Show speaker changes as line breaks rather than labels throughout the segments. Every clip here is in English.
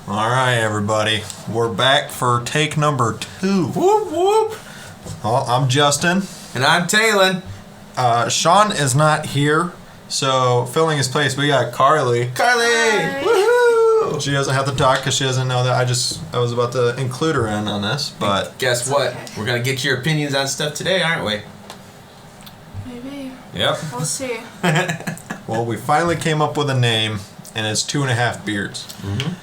All right, everybody. We're back for take number 2.
Whoop, whoop.
Well, I'm Justin.
And I'm Talon.
Sean is not here, so filling his place, we got Carli.
Carli! Woohoo!
She doesn't have to talk because she doesn't know that I was about to include her in on this, but...
Guess what? We're going to get your opinions on stuff today, aren't we?
Maybe.
Yep.
We'll see.
Well, we finally came up with a name, and it's 2.5 beards. Mm-hmm.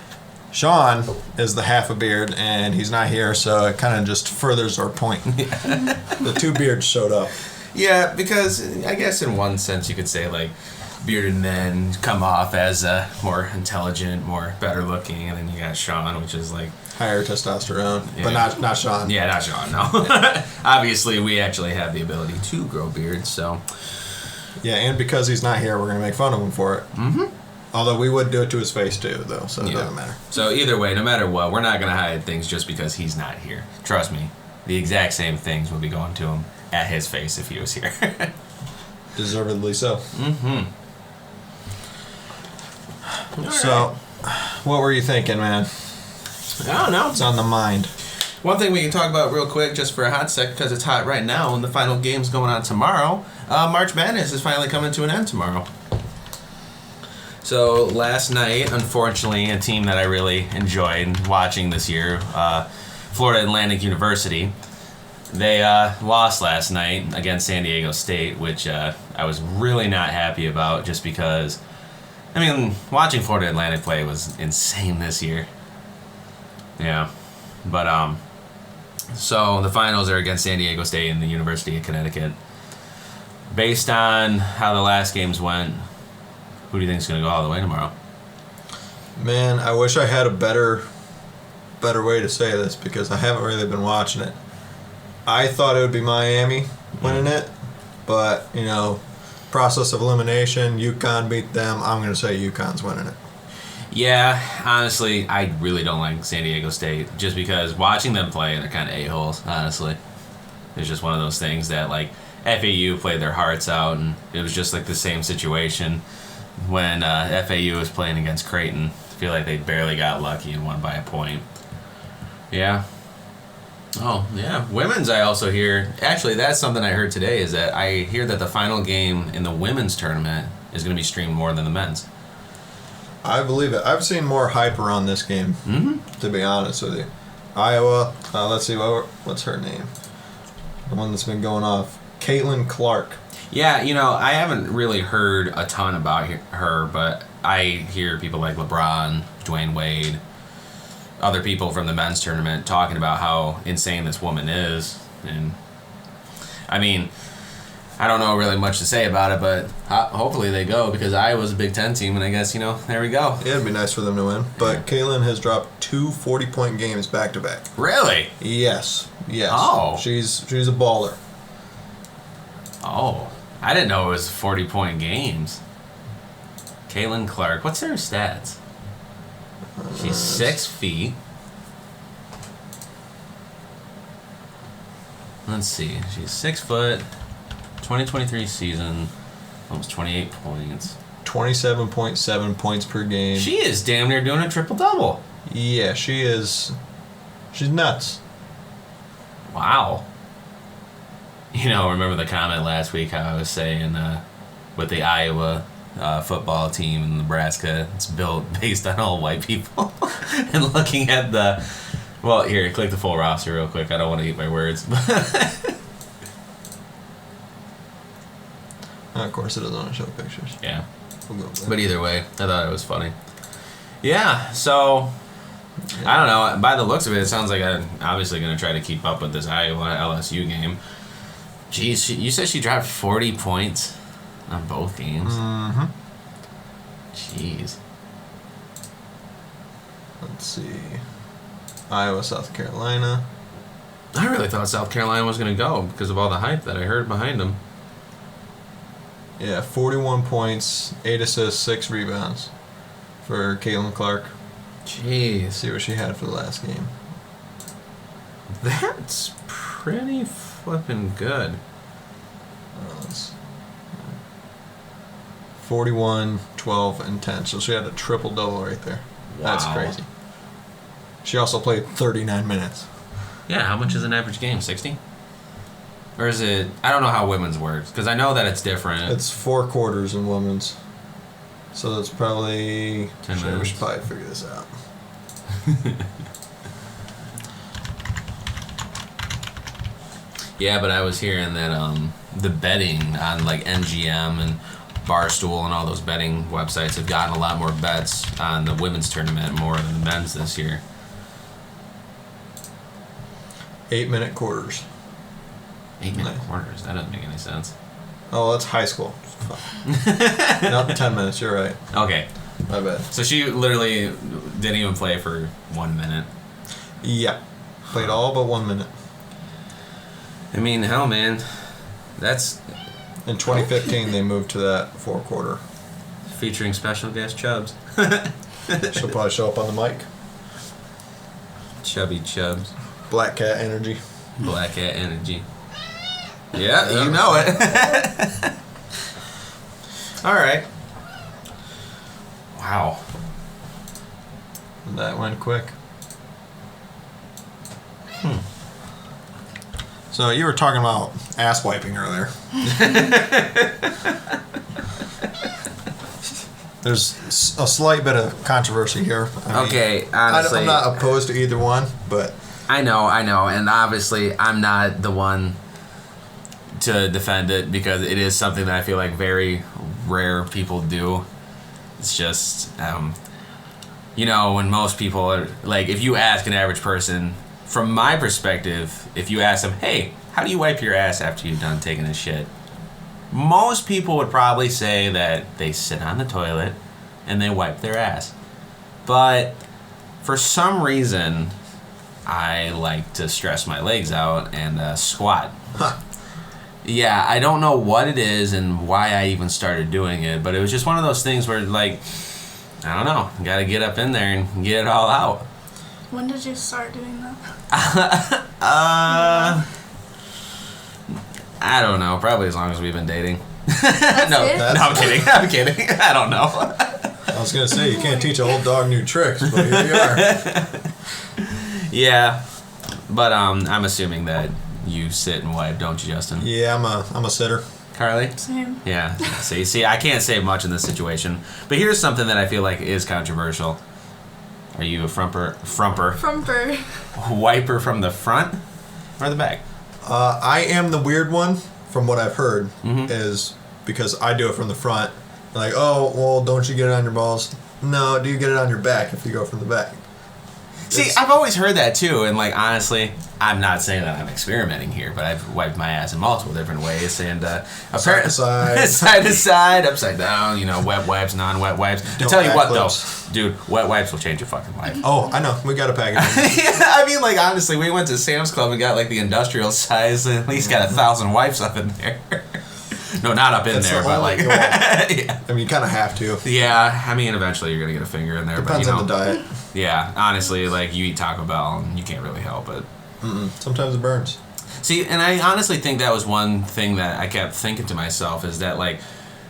Sean is the half a beard, and he's not here, so it kind of just furthers our point. The 2 beards showed up.
Yeah, because I guess in one sense you could say, like, bearded men come off as more intelligent, more better looking, and then you got Sean, which is like...
Higher testosterone,
yeah.
but not Sean.
Yeah, not Sean, no. Yeah. Obviously, we actually have the ability to grow beards, so...
Yeah, and because he's not here, we're going to make fun of him for it. Mm-hmm. Although we would do it to his face, too, though, so it doesn't matter.
So either way, no matter what, we're not going to hide things just because he's not here. Trust me, the exact same things will be going to him at his face if he was here.
Deservedly so.
Mm-hmm.
So, what were you thinking, man?
I don't know.
What's on the mind?
One thing we can talk about real quick, just for a hot sec, because it's hot right now, and the final game's going on tomorrow. March Madness is finally coming to an end tomorrow. So last night, unfortunately, a team that I really enjoyed watching this year, Florida Atlantic University, they lost last night against San Diego State, which I was really not happy about, just because, I mean, watching Florida Atlantic play was insane this year. Yeah, but so the finals are against San Diego State and the University of Connecticut. Based on how the last games went, who do you think is going to go all the way tomorrow?
Man, I wish I had a better way to say this because I haven't really been watching it. I thought it would be Miami winning it, but, you know, process of elimination, UConn beat them. I'm going to say UConn's winning it.
Yeah, honestly, I really don't like San Diego State just because watching them play, they're kind of a-holes, honestly. It's just one of those things that, like, FAU played their hearts out, and it was just like the same situation when FAU was playing against Creighton. I feel like they barely got lucky and won by a point. Yeah. Oh, yeah. Women's, I also hear... Actually, that's something I heard today, is that I hear that the final game in the women's tournament is going to be streamed more than the men's.
I believe it. I've seen more hype around this game, to be honest with you. Iowa, let's see, what's her name? The one that's been going off. Caitlin Clark.
Yeah, you know, I haven't really heard a ton about her, but I hear people like LeBron, Dwayne Wade, other people from the men's tournament talking about how insane this woman is. And, I mean, I don't know really much to say about it, but hopefully they go because Iowa's a Big Ten team, and I guess, you know, there we go.
Yeah, it'd be nice for them to win. But yeah. Caitlin has dropped 2 40-point games back-to-back.
Really?
Yes.
Oh.
She's a baller.
Oh. I didn't know it was 40-point games. Caitlin Clark. What's her stats? She's 6 feet. Let's see. She's 6 foot. 2023 season. Almost 28 points.
27.7 points per game.
She is damn near doing a triple-double.
Yeah, she is. She's nuts.
Wow. You know, remember the comment last week how I was saying with the Iowa football team in Nebraska, it's built based on all white people. And looking at the... Well, here, click the full roster real quick. I don't want to eat my words.
Of course, it doesn't want to show pictures.
Yeah.
We'll go with that.
But either way, I thought it was funny. Yeah, so... Yeah. I don't know. By the looks of it, it sounds like I'm obviously going to try to keep up with this Iowa-LSU game. Jeez, you said she dropped 40 points on both games?
Mm-hmm.
Jeez.
Let's see. Iowa, South Carolina.
I really thought South Carolina was going to go because of all the hype that I heard behind them.
Yeah, 41 points, 8 assists, 6 rebounds for Caitlin Clark.
Jeez.
Let's see what she had for the last game.
That's pretty flipping good.
41, 12, and 10. So she had a triple-double right there. That's
Wow.
crazy. She also played 39 minutes.
Yeah, how much is an average game? 60? Or is it... I don't know how women's works, because I know that it's different.
It's 4 quarters in women's. So that's probably...
10
We
minutes.
should probably figure this out.
Yeah, but I was hearing that the betting on like MGM and Barstool and all those betting websites have gotten a lot more bets on the women's tournament more than the men's this year.
8-minute quarters.
8-minute quarters. That doesn't make any sense.
Oh, that's high school. Not 10 minutes, you're right.
Okay.
My bad.
So she literally didn't even play for 1 minute.
Yeah. Played all but 1 minute.
I mean, hell, man. That's
In 2015, they moved to that 4-quarter.
featuring special guest Chubbs.
She'll probably show up on the mic.
Chubby Chubbs.
Black Cat energy.
Black Cat Energy. Yeah, you know it. All right. Wow.
That went quick. So you were talking about ass wiping earlier. There's a slight bit of controversy here. I mean,
Okay, honestly.
I'm not opposed to either one, but
I know, and obviously I'm not the one to defend it because it is something that I feel like very rare people do. It's just, when most people are, like, if you ask an average person, from my perspective, if you ask them, hey, how do you wipe your ass after you're done taking a shit? Most people would probably say that they sit on the toilet and they wipe their ass. But for some reason, I like to stress my legs out and squat.
huh.
Yeah, I don't know what it is and why I even started doing it, but it was just one of those things where, like, I don't know, you gotta get up in there and get it all out.
When did you start doing that?
I don't know, probably as long as we've been dating.
That's
no,
it?
no, I'm kidding. I'm kidding. I don't know.
I was gonna say you can't teach an old dog new tricks, but here we are.
Yeah, but I'm assuming that you sit and wipe, don't you, Justin?
Yeah, I'm a sitter.
Carly?
Same.
Yeah. See, I can't say much in this situation, but here's something that I feel like is controversial. Are you a frumper?
Frumper.
Wiper from the front or the back?
I am the weird one, from what I've heard,
Mhm.
is because I do it from the front. Like, oh, well, don't you get it on your balls? No, do you get it on your back if you go from the back?
See,
It's-
I've always heard that too, and like honestly, I'm not saying that I'm experimenting here, but I've wiped my ass in multiple different ways, and
Side to side.
side to side, upside down, wet wipes, non-wet wipes. I
Don't
tell you what
backflips.
though, dude, wet wipes will change your fucking life.
Oh, I know. We got a package.
Yeah, I mean, like honestly, we went to Sam's Club and got like the industrial size, and at least got 1,000 wipes up in there. No, not up in
That's
there,
the
but
only
like,
goal.
yeah.
I mean, you kind of have to.
Yeah, I mean, eventually you're gonna get a finger in there,
Depends
but
on the diet.
yeah, honestly, like you eat Taco Bell and you can't really help it.
Sometimes it burns.
See, and I honestly think that was one thing that I kept thinking to myself is that, like,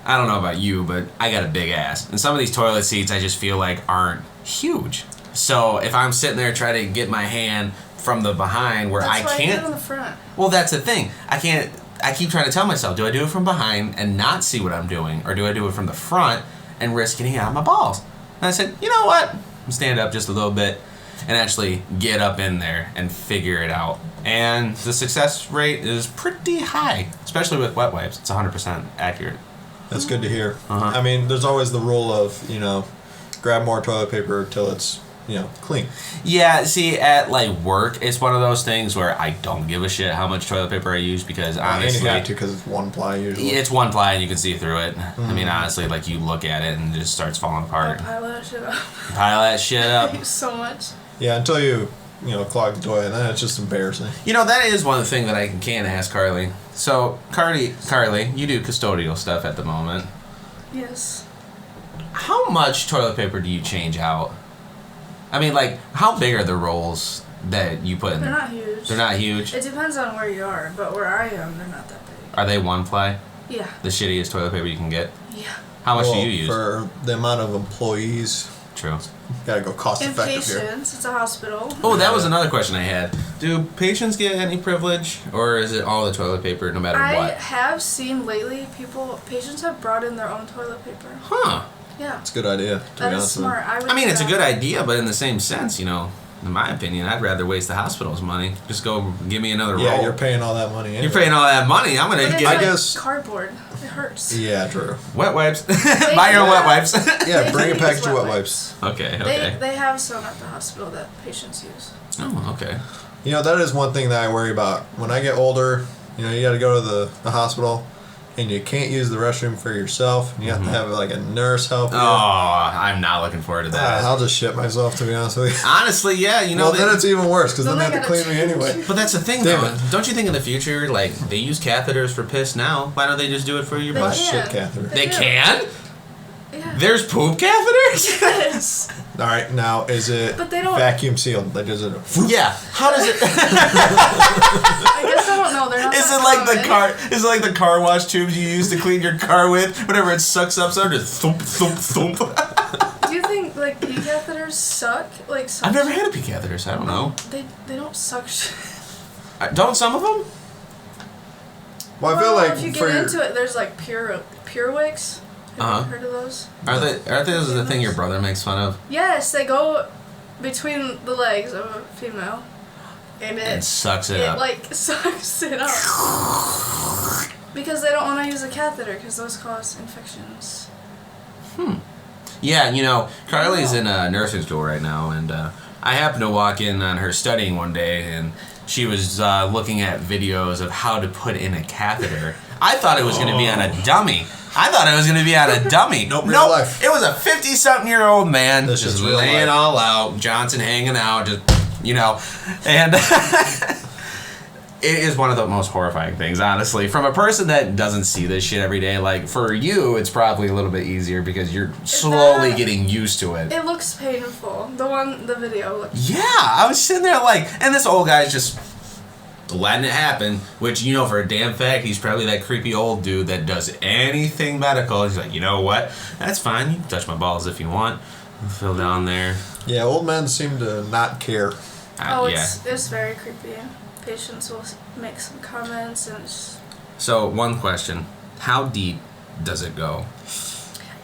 I don't know about you, but I got a big ass. And some of these toilet seats I just feel like aren't huge. So if I'm sitting there trying to get my hand from the behind where
That's why
I
I do it
can't.
on the front.
Well, that's the thing. I keep trying to tell myself, do I do it from behind and not see what I'm doing? Or do I do it from the front and risk getting out of my balls? And I said, you know what? Stand up just a little bit and actually get up in there and figure it out. And the success rate is pretty high, especially with wet wipes. It's 100% accurate.
That's good to hear.
Uh-huh.
I mean, there's always the rule of, grab more toilet paper till it's, clean.
Yeah, see, at like work, it's one of those things where I don't give a shit how much toilet paper I use because
And
honestly,
you have to because it's one ply usually.
it's one ply and you can see through it. I mean, honestly, like you look at it and it just starts falling
I
apart.
pile that shit up.
Pile that shit up.
I use so much.
Yeah, until you, clog the toilet, then it's just embarrassing.
That is one thing that I can ask Carly. So, Carly, you do custodial stuff at the moment.
Yes.
How much toilet paper do you change out? I mean, like, how big are the rolls that you put in?
They're not huge.
They're not huge?
It depends on where you are, but where I am, they're not that big.
Are they one ply?
Yeah.
The shittiest toilet paper you can get?
Yeah.
How much do
Well,
you use?
For the amount of employees
True.
Gotta go cost effective here.
Inpatients, it's a hospital.
Oh, that was another question I had. Do patients get any privilege, or is it all the toilet paper no matter
I
what?
have seen lately patients have brought in their own toilet paper.
Huh.
Yeah.
It's a good idea.
That is smart.
I mean, it's a good idea, but in the same sense, you know, in my opinion, I'd rather waste the hospital's money. Just go give me another
Yeah,
roll.
you're paying all that money. Anyway.
You're paying all that money. I'm
But
gonna
it's
get
like
guess-
cardboard. It hurts.
Yeah, true.
wet wipes. Buy your own wet wipes.
Yeah,
They
bring a
do
package
use
of wet
wet
wipes.
Okay.
They have some at the hospital that patients use.
Oh, okay.
You know, that is one thing that I worry about. When I get older, you know, you got to go to the hospital, and you can't use the restroom for yourself. And you have to have like a nurse help you.
Oh, I'm not looking forward to that.
I'll just shit myself, to be honest with you.
Honestly, yeah, you know.
Well, then it's even worse because then
Then
they
they
have to
gotta
clean me
change
anyway.
you.
But that's the thing,
Damn
though.
it.
Don't you think in the future, like, they use catheters for piss now? Why don't they just do it for your
They
My
butt?
can.
shit catheter.
They
do.
can?
Yeah.
There's poop catheters?
Yes.
All right, now is it
But they don't-
vacuum sealed? Like, is it?
Yeah. How does it?
I guess I don't know. They're not.
Is
that
it like the
common.
car? Is it like the car wash tubes you use to clean your car with? Whenever it sucks up, so just thump, thump, thump.
Do you think like pee catheters suck? Like suck
I've never had a pee catheter, so I don't know.
They don't suck shit.
Don't some of them?
Well, I feel like
if you
for
get
your,
into it, there's like Pure Wicks. Have
Uh-huh.
you heard of those?
Aren't those the thing your brother makes fun of?
Yes, they go between the legs of a female, and
And sucks it up.
like sucks it up. Because they don't want to use a catheter because those cause infections.
Yeah, you know, Carli's in nursing school right now, and I happened to walk in on her studying one day, and she was looking at videos of how to put in a catheter. I thought it was going to be on a dummy.
Nope, real life.
It was a 50-something-year-old man
This
just
is real
laying
life.
all out, Johnson hanging out, just, you know, and it is one of the most horrifying things, honestly. From a person that doesn't see this shit every day, like, for you, it's probably a little bit easier because you're slowly
that-
getting used to it.
It looks painful. The video looks.
Yeah, I was sitting there like, and this old guy's just letting it happen, which, you know, for a damn fact, he's probably that creepy old dude that does anything medical. He's like, you know what? That's fine. You can touch my balls if you want. Fill down there.
yeah, old men seem to not care.
Oh,
Yeah.
it's very creepy. Patients will make some comments and it's.
So, one question. How deep does it go?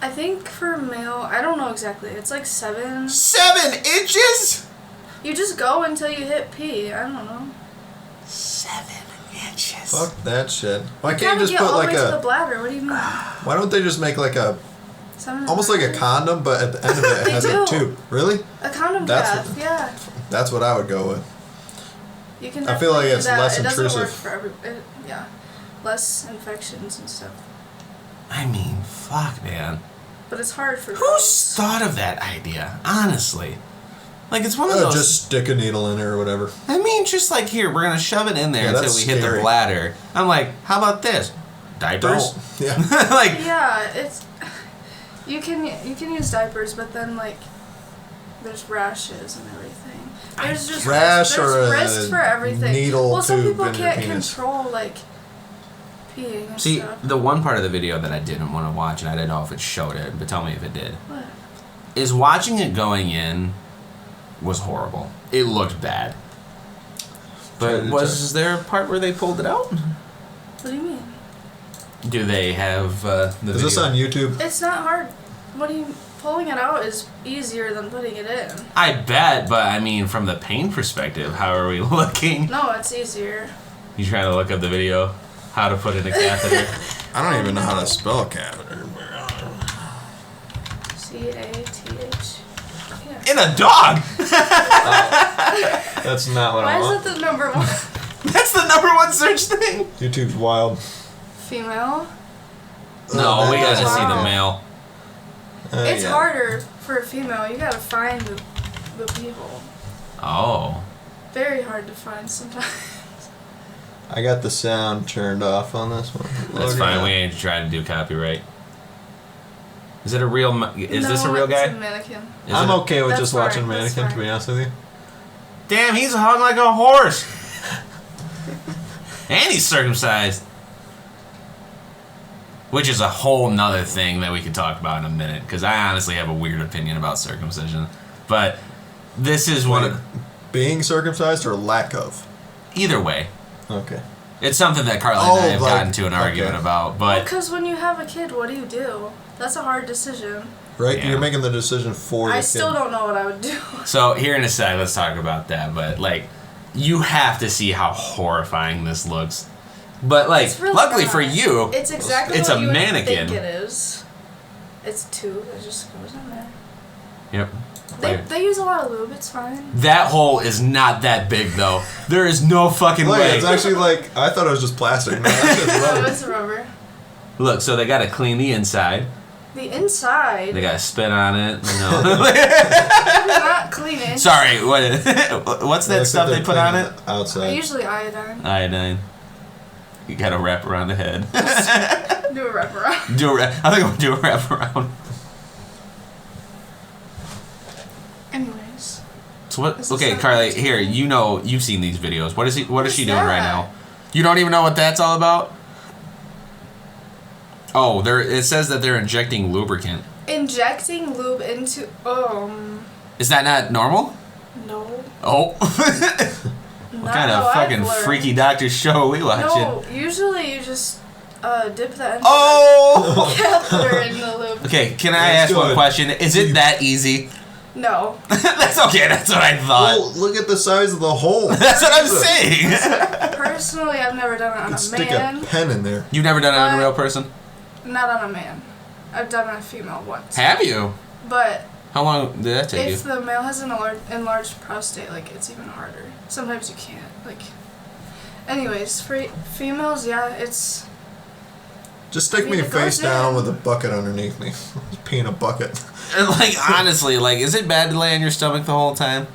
I think for male, I don't know exactly. It's like 7.
7 inches?
You just go until you hit pee. I don't know.
7 inches.
Fuck that shit. Why
You
can't you just
get
put
all the
like
way to the
a?
bladder. What do you mean?
Why don't they just make like a,
7
almost like a
inches?
condom, but at the end of it, it
They
has
do.
a tube? Really?
A condom
That's
cath, yeah.
That's what I would go with.
You can.
I feel like
definitely do
it's
that.
less
It doesn't work
intrusive.
for yeah, less infections and stuff.
I mean, fuck, man.
But it's hard for.
Who's
girls.
thought of that idea? Honestly. Like, it's one of those...
Just stick a needle in it or whatever.
I mean, just like, here, we're going to shove it in there
Yeah,
until
that's
we hit the
scary.
bladder. I'm like, how about this? Diapers?
Don't. Yeah.
Like,
Yeah, it's. You can use diapers, but then like, there's rashes and everything. There's just
Rash
there's
or a
risks for everything.
needle
well, some
tube
people
in your
can't
penis?
control like peeing and
see,
stuff.
the one part of the video that I didn't want to watch, and I didn't know if it showed it, but tell me if it did,
What?
is watching it going in was horrible. It looked bad. But was there a part where they pulled it out?
What do you mean?
Do they have the
Is
video?
this on YouTube?
It's not hard. What do you? Pulling it out is easier than putting it in.
I bet, but I mean, from the pain perspective, how are we looking?
No, it's easier.
You trying to look up the video? How to put in a catheter?
I don't even know how to spell catheter.
CATH. Yeah.
In a dog!
That's not what
Why
I
is
want.
that the number one?
That's the number one search thing!
YouTube's wild.
Female.
No, we gotta
Wow.
see the male.
It's
Yeah.
harder for a female. You gotta find the people.
Oh.
Very hard to find sometimes.
I got the sound turned off on this one.
That's
Look
fine,
at
we
that.
ain't trying to do copyright. Is it a real... Is this a
No,
real
It's
a
a mannequin.
Is
I'm
it?
okay with
That's
just watching
fine, that's
Mannequin, to
fine.
be honest with you.
Damn, he's hung like a horse! And he's circumcised. which is a whole nother thing that we could talk about in a minute, because I honestly have a weird opinion about circumcision. But this is one of...
Being circumcised or lack of?
Either way.
Okay.
It's something that Carli and I have gotten into an argument about, but...
Because when you have a kid, what do? That's a hard decision.
Right?
Yeah.
You're making the decision for the kid.
I still don't know what I would do.
So, here in a sec, let's talk about that, but, like, you have to see how horrifying this looks. But, like,
It's really
luckily
not.
for you,
It's exactly
it's
what
a
you would
mannequin.
think it is. It's tube. It just goes in there.
Yep.
They use a lot of lube. It's fine.
That hole is not that big, though. There is no fucking
Look,
way.
it's actually like, I thought it was just plastic. No, that's just
Oh,
rubber.
it's rubber.
Look, so they gotta clean the inside.
The inside.
They gotta spit on it. You know.
Not clean it.
Sorry, what's that
Looks
stuff
like
they put on
clean
it?
Outside.
Usually iodine.
Iodine. You gotta wrap around the head.
Do a wraparound.
I think I'm gonna do a wrap around.
Anyways.
So what?
This is
Okay,
not
Carli.
good.
Here, you've seen these videos. What is he? What is she
What's
doing right
that?
now? You don't even know what that's all about. Oh, it says that they're injecting lubricant.
Injecting lube into
Is that not normal?
no.
Oh. What kind of fucking freaky doctor show are we watching?
No, usually you just dip that into
Oh!
the catheter in the lube.
Okay, can I
That's
ask one
good.
question? Is it that easy?
No.
That's okay, that's what I thought.
Well, look at the size of the hole.
That's what I'm saying.
Personally, I've never done it on a
Stick
man.
a pen in there.
You've never done it on a real person?
Not on a man. I've done it on a female once.
Have you?
But
How long did that take you?
if the male has an enlarged prostate, like, it's even harder. Sometimes you can't. Like, anyways, for females, yeah, it's...
Just stick
I mean,
me
it
face
goes
down
in.
with a bucket underneath me. Just pee in a bucket.
And, like, honestly, like, is it bad to lay on your stomach the whole time?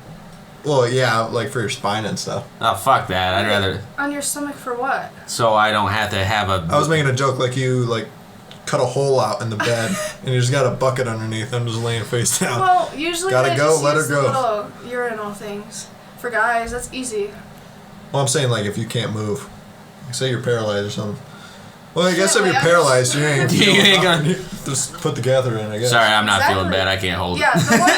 Well, yeah, like for your spine and stuff.
Oh, fuck that. I'd rather...
On your stomach for what?
So I don't have to have a...
I was making a joke like you, like, cut a hole out in the bed and you just got a bucket underneath. I'm just laying face down.
Well, usually
Gotta
they
go,
just
let her
use the
go.
little urinal things. For guys, that's easy.
Well, I'm saying, like, if you can't move. Like, say you're paralyzed or something. Well, I guess
Yeah,
if you're
like,
paralyzed, you ain't,
You ain't gonna-
just put the catheter in, I guess.
Sorry, I'm not feeling
Exactly.
bad. I can't hold
Yeah,
it.
the one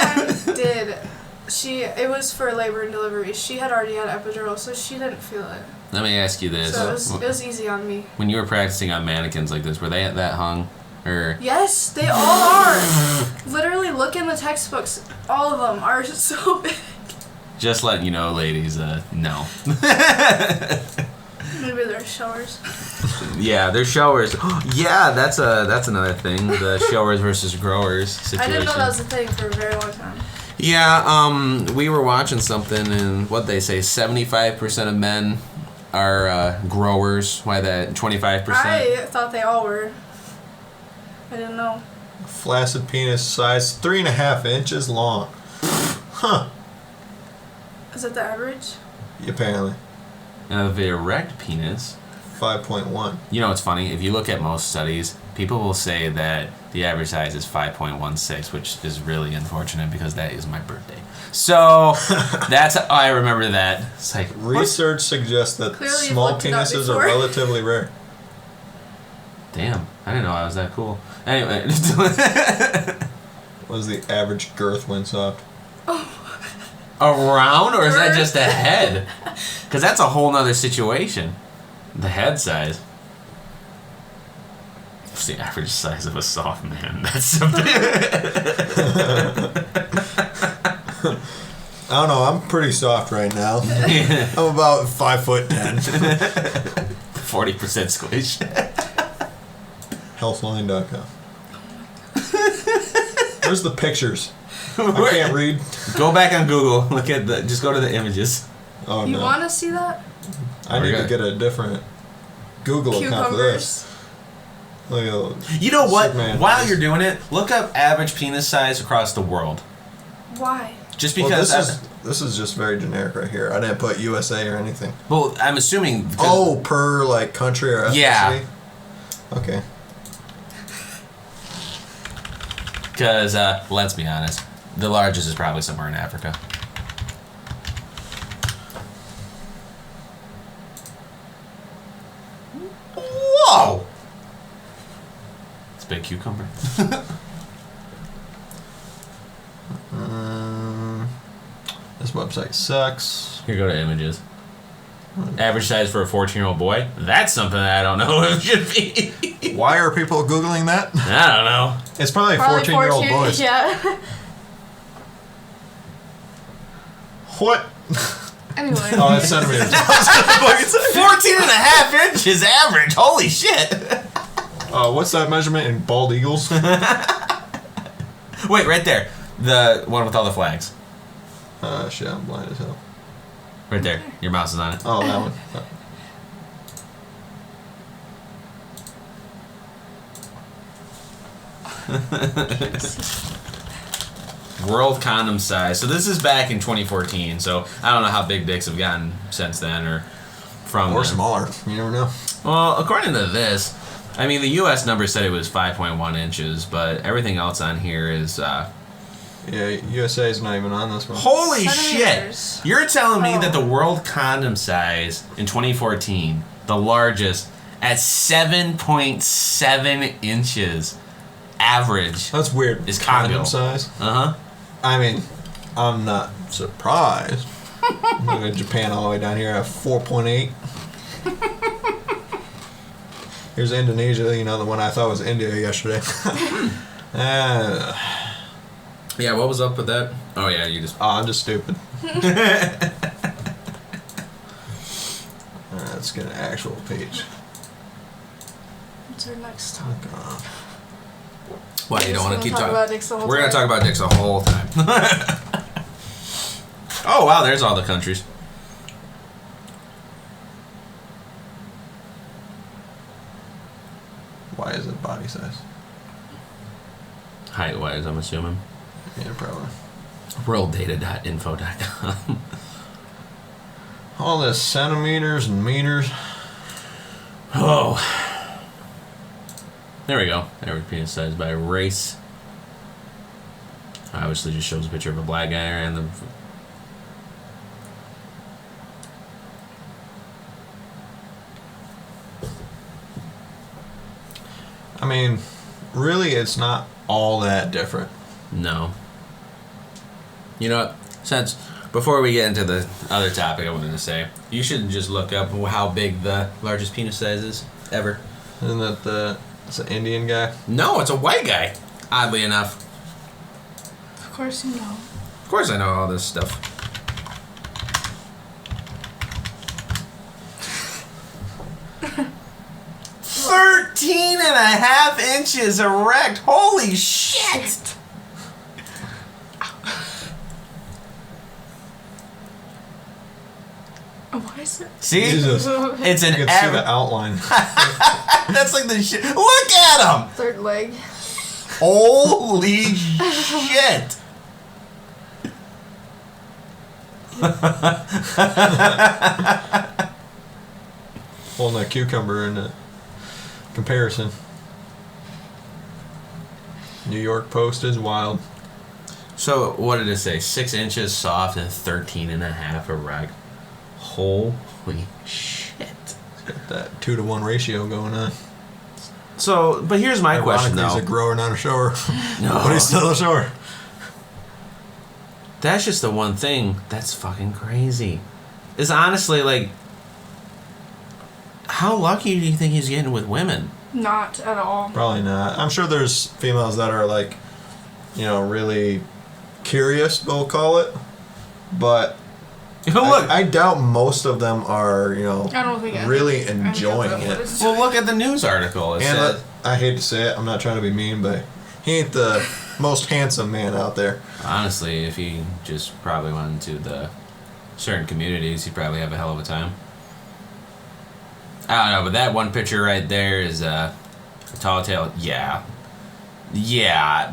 I did, it was for labor and delivery. She had already had epidural, so she didn't feel it.
Let me ask you this.
So it was easy on me.
When you were practicing on mannequins like this, were they that hung? Or...
Yes, they all are. Literally, look in the textbooks. All of them are so big.
Just letting you know, ladies, no.
Maybe they're showers.
Yeah, they're showers. Yeah, that's another thing. The showers versus growers
I
situation.
didn't know that was a thing for a very long time.
Yeah, we were watching something, and what they say, 75% of men are growers. Why that? 25%.
I thought they all were. I didn't know.
Flaccid penis size 3.5 inches long. Huh.
Is that the average?
Apparently.
Now, the erect penis.
5.1.
You know what's funny? If you look at most studies, people will say that the average size is 5.16, which is really unfortunate because that is my birthday. So that's how I remember that. It's like
Research suggests that
Clearly you've
small
looked it up
penises are
before.
relatively rare.
damn, I didn't know I was that cool. Anyway,
What is the average girth when soft?
around or is that just a head? Because that's a whole nother situation. The head size. What's the average size of a soft man? That's a bit.
I don't know. I'm pretty soft right now. I'm about 5'10".
40% squish.
Healthline.com. Where's the pictures? I can't read.
Go back on Google. Just go to the images.
Oh
You
no.
want to see that?
I need
Okay.
to get a different Google account for this.
Cucumbers.
Look at
You know what?
Superman
While
face.
you're doing it, look up average penis size across the world.
Why?
Just
well,
because.
this is just very generic right here. I didn't put USA or anything.
Well, I'm assuming. because-
Oh, per like country or ethnicity?
Yeah.
Okay.
Because, let's be honest, the largest is probably somewhere in Africa. Whoa! cucumber.
This website sucks.
Here, go to images. Average size for a 14-year-old boy? That's something that I don't know if it should be.
Why are people Googling that?
I don't know.
It's probably 14-year-old boys.
Yeah.
What?
Anyway.
Oh, that's centimeters.
14 and a half inches average. Holy shit.
What's that measurement in bald eagles?
Wait, right there. The one with all the flags.
Shit, I'm blind as hell.
Right there. Your mouse is on it.
Oh, that one.
World condom size. So this is back in 2014. So I don't know how big dicks have gotten since then or from.
Or
then.
smaller. You never know.
Well, according to this, I mean, the U.S. number said it was 5.1 inches, but everything else on here is.
Yeah, USA's not even on this one.
Holy
Centimeters.
shit! You're telling me that
Oh.
the world condom size in 2014, the largest, at 7.7 inches average.
That's weird.
Is
condom
Congo.
size.
Uh huh.
I mean, I'm not surprised. Look at Japan all the way down here at 4.8. Here's Indonesia, you know, the one I thought was India yesterday.
Yeah, what was up with that? Oh, yeah, you just.
I'm just stupid. Let's get an actual page.
What's our next topic?
Oh,
Why, you don't want to keep talking?
about dicks the whole
We're going to
time?
talk about dicks the whole time. Oh, wow, there's all the countries.
why is it body size?
Height-wise, I'm assuming.
Yeah, probably.
Worlddata.info.com.
All this centimeters and meters.
Oh. There we go. Average penis size by race. Obviously just shows a picture of a black guy and the...
I mean, really, it's not all that different.
No. You know what? Since... Before we get into the other topic I wanted to say, you should just look up how big the largest penis size is ever.
Isn't that it's an Indian guy?
No, it's a white guy. Oddly enough.
Of course you know.
Of course I know all this stuff. "13 and a half inches erect. Holy shit!
Why is it?
See?
Jesus.
It's an
You can see
average.
the outline.
That's like the shit. Look at him!
Third leg.
Holy shit!
Holding a cucumber in a comparison. New York Post is wild.
So, what did it say? 6 inches soft and 13 and a half erect. Holy shit.
Got that 2-to-1 ratio going on.
So, but here's my question
Ironically,
though.
he's a grower, not a shower.
No.
But he's still a shower.
That's just the one thing that's fucking crazy. Is honestly like, how lucky do you think he's getting with women?
Not at all.
Probably not. I'm sure there's females that are like, you know, really curious, we'll call it. But
Look,
I doubt most of them are, you know,
I don't think
really
any of
enjoying
them
it.
would.
well, look at the news article. It
And
said,
I hate to say it, I'm not trying to be mean, but he ain't the most handsome man out there.
honestly, if he just probably went into the certain communities, he'd probably have a hell of a time. I don't know, but that one picture right there is a tall tale. Yeah,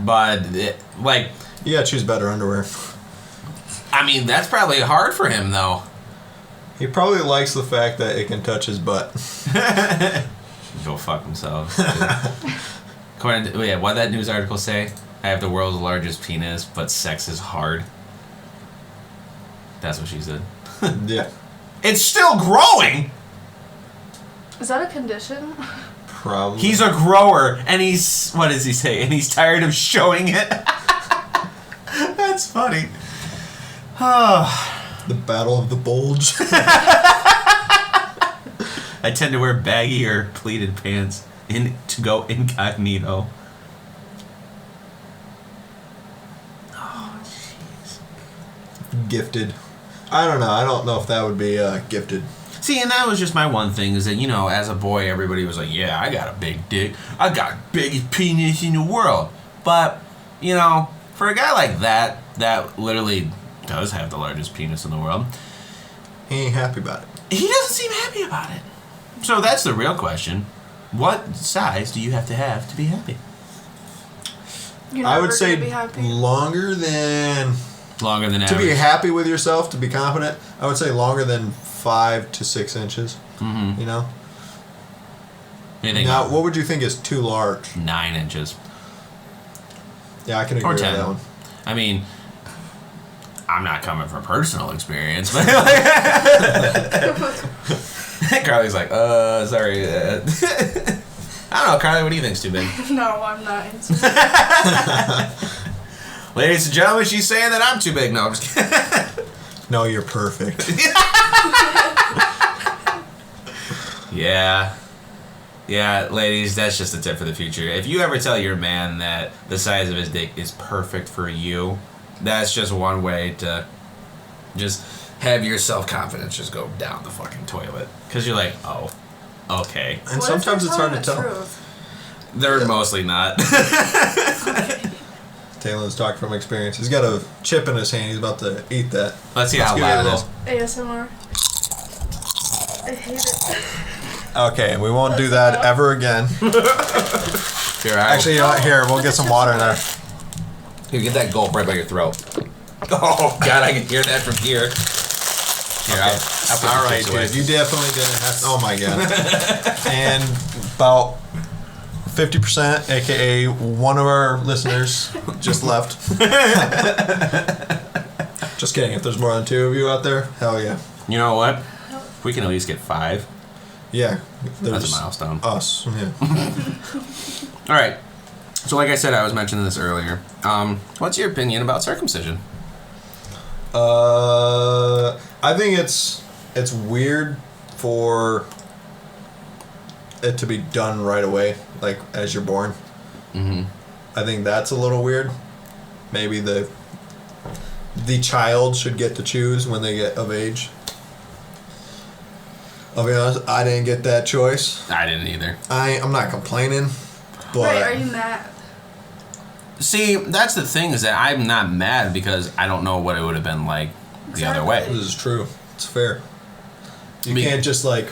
but like,
You gotta choose better underwear.
I mean, that's probably hard for him though.
He probably likes the fact that it can touch his butt.
Go fuck themselves. According to, what did that news article say? I have the world's largest penis, but sex is hard. That's what she said.
Yeah.
It's still growing.
Is that a condition?
Probably.
He's a grower, and he's, what does he say? And he's tired of showing it. That's funny.
The Battle of the Bulge.
I tend to wear baggy or pleated pants to go incognito. Oh, jeez.
Gifted. I don't know. I don't know if that would be gifted.
See, and that was just my one thing, is that, you know, as a boy, everybody was like, yeah, I got a big dick. I got biggest penis in the world. But, you know, for a guy like that literally does have the largest penis in the world.
He ain't happy about it.
He doesn't seem happy about it. So that's the real question. What size do you have to be happy?
You're
I
never
would say
gonna be happy.
Longer than
to be happy with yourself, to be confident, I would say longer than 5 to 6 inches.
Mm-hmm.
You know?
Anything
Now, what would you think is too large?
9 inches.
Yeah, I can agree
Or
with
10.
that one.
I mean, I'm not coming from personal experience, but Carly's like, sorry. I don't know, Carly, what do you think's too big?
No, I'm not into
Ladies and gentlemen, she's saying that I'm too big. No, I'm just kidding.
No, you're perfect.
Yeah. Yeah, ladies, that's just a tip for the future. If you ever tell your man that the size of his dick is perfect for you, that's just one way to just have your self-confidence just go down the fucking toilet. Because you're like, oh, okay.
And sometimes it's hard to tell.
Truth?
They're mostly not.
Taylor's talking from experience. He's got a chip in his hand. He's about to eat that.
Let's see how
give
loud
it
it
a
is.
ASMR. I hate it.
Okay, we won't do that ever again.
Here,
Actually, you know what? Here, we'll get some water in there.
Here, get that gulp right by your throat. Oh, God, I can hear that from here. Here,
Okay.
I'll put
All
the
right,
chips away.
dude. You definitely didn't have. Oh my god. And about 50%, aka one of our listeners, just left. Just kidding. If there's more than 2 of you out there, hell yeah.
You know what? If we can at least get 5.
Yeah.
That's a milestone.
Us. Yeah.
All right. So, like I said, I was mentioning this earlier. What's your opinion about circumcision?
I think it's weird for it to be done right away, like as you're born.
Mm-hmm.
I think that's a little weird. Maybe the child should get to choose when they get of age. I'll be honest, I didn't get that choice.
I didn't either.
I'm not complaining, but
Right, are you mad?
See, that's the thing, is that I'm not mad because I don't know what it would have been like the other way.
this is true. It's fair. You can't just like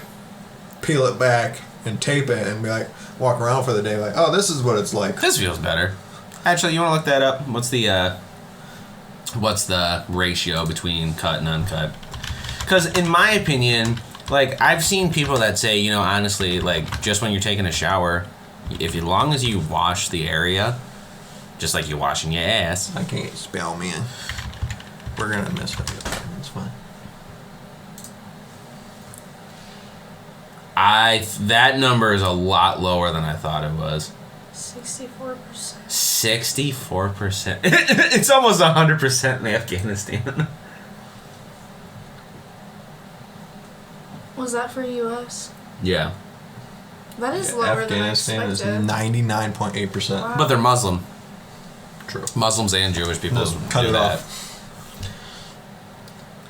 peel it back and tape it and be like walk around for the day like, oh, this is what it's like.
This feels better. Actually, you want to look that up? What's the ratio between cut and uncut? Because in my opinion, like, I've seen people that say, you know, honestly, like, just when you're taking a shower, as long as you wash the area, just like you're washing your ass.
I can't spell, man. We're gonna miss it. It's fine.
That number is a lot lower than I thought it was.
64%.
64%. It's almost 100% in Afghanistan.
Was that for U.S.?
Yeah.
That is lower than I
Afghanistan is
expected.
99.8%.
Wow.
But they're Muslim.
True.
Muslims and Jewish people
Just cut
do
it
that.
off.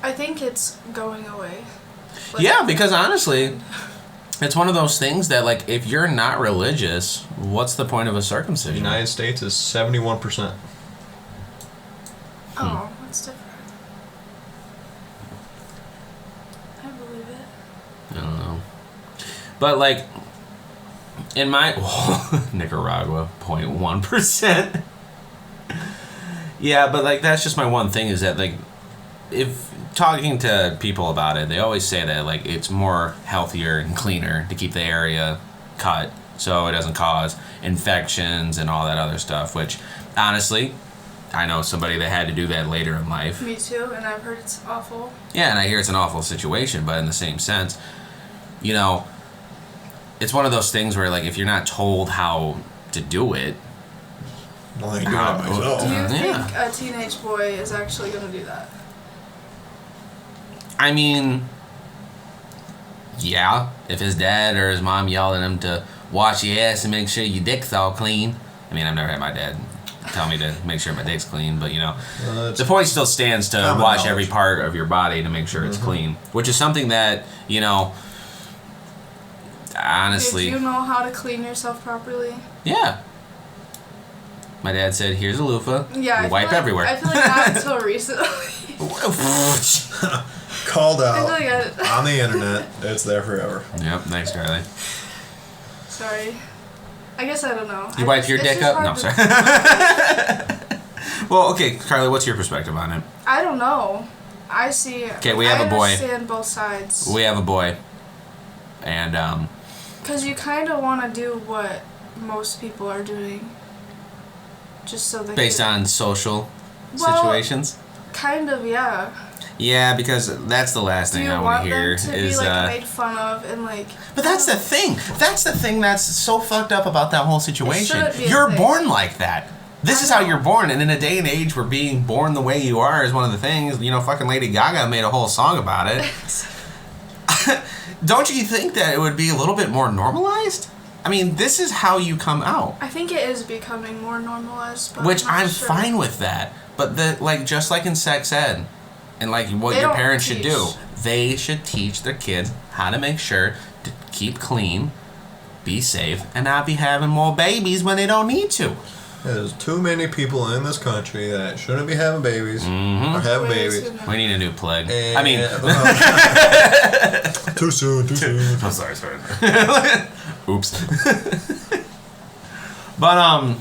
I think it's going away. Like,
Yeah, because honestly, it's one of those things that, like, if you're not religious, what's the point of a
The
circumcision?
United States is 71%.
Oh, that's different. I believe it.
I don't know. But, like, in my... Nicaragua, 0.1%. Yeah, but, like, that's just my one thing, is that, like, if talking to people about it, they always say that, like, it's more healthier and cleaner to keep the area cut so it doesn't cause infections and all that other stuff, which, honestly, I know somebody that had to do that later in life.
Me too, and I've heard it's awful.
Yeah, and I hear it's an awful situation, but in the same sense, you know, it's one of those things where, like, if you're not told how to do it,
Well, I ain't doing it myself.
Do you think
Yeah.
a teenage boy is actually going to do that?
I mean, yeah, if his dad or his mom yelled at him to wash your ass and make sure your dick's all clean. I mean, I've never had my dad tell me to make sure my dick's clean, but, you know, the point still stands to
common
wash
knowledge.
every part of your body to make sure it's clean, which is something that, you know, honestly...
Did you know how to clean yourself properly?
Yeah. My dad said, here's a loofah,
Yeah, I
wipe
feel like,
everywhere.
I feel like not until recently.
Called
I
out
feel like
on the internet. It's there forever.
Yep, thanks, Carly.
Sorry. I guess I don't know.
You wipe your
It's
dick
just
up? No,
hard
sorry.
to-
Well, okay, Carly, what's your perspective on it?
I don't know. I see.
Okay, we have a boy.
I understand both sides.
We have a boy, and
Because you kind of want to do what most people are doing. Just so they
based
can,
on social
Well,
situations.
Kind of, yeah.
Yeah, because that's the last
Do
thing
you
I
want
want to hear
them to
is.
be like made fun of and like?
But that's the thing. That's the thing that's so fucked up about that whole situation.
shouldn't be a
You're
thing.
born like that. This is how you're born, and in a day and age where being born the way you are is one of the things. You know, fucking Lady Gaga made a whole song about it. Don't you think that it would be a little bit more normalized? I mean, this is how you come out.
I think it is becoming more normalized, but
Which
not
I'm
sure.
fine with that. But just like in sex ed, and like what
They
your
don't
parents should do,
teach.
they should teach their kids how to make sure to keep clean, be safe, and not be having more babies when they don't need to.
There's too many people in this country that shouldn't be having babies
Mm-hmm.
or having
Way
babies.
too many.
We need a new plague.
And,
I mean,
too soon.
I'm sorry. Oops. But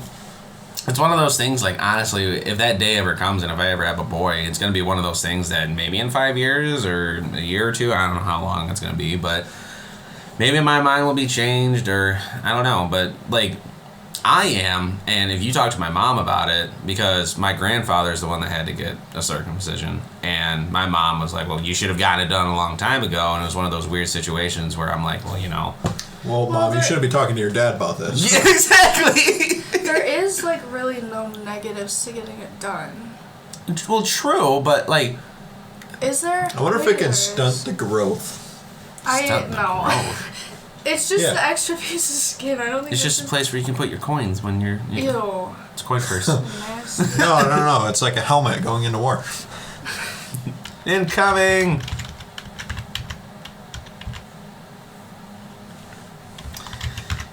it's one of those things. Like, honestly, if that day ever comes, and if I ever have a boy, it's gonna be one of those things that maybe in 5 years or a year or two, I don't know how long it's gonna be, but maybe my mind will be changed, or I don't know. But like, I am, and if you talk to my mom about it, because my grandfather's the one that had to get a circumcision, and my mom was like, well, you should have gotten it done a long time ago, and it was one of those weird situations where I'm like, well, you know.
Well, Mom, you shouldn't be talking to your dad about this.
Yeah, exactly.
There is like really no negatives to getting it done.
Well, true, but like,
Is there?
I wonder if it
Maybe
can
there
stunt
is.
the growth.
Stunt the
no.
growth.
It's just
Yeah.
the extra piece of skin. I don't think
It's just a
it's
place where you can put your coins when you're.
Ew.
It's coin purse.
Nasty.
No. It's like a helmet going into war.
Incoming.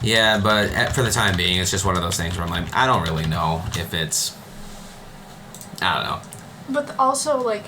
Yeah, but for the time being, it's just one of those things where I'm like, I don't really know if it's. I don't know.
But also, like,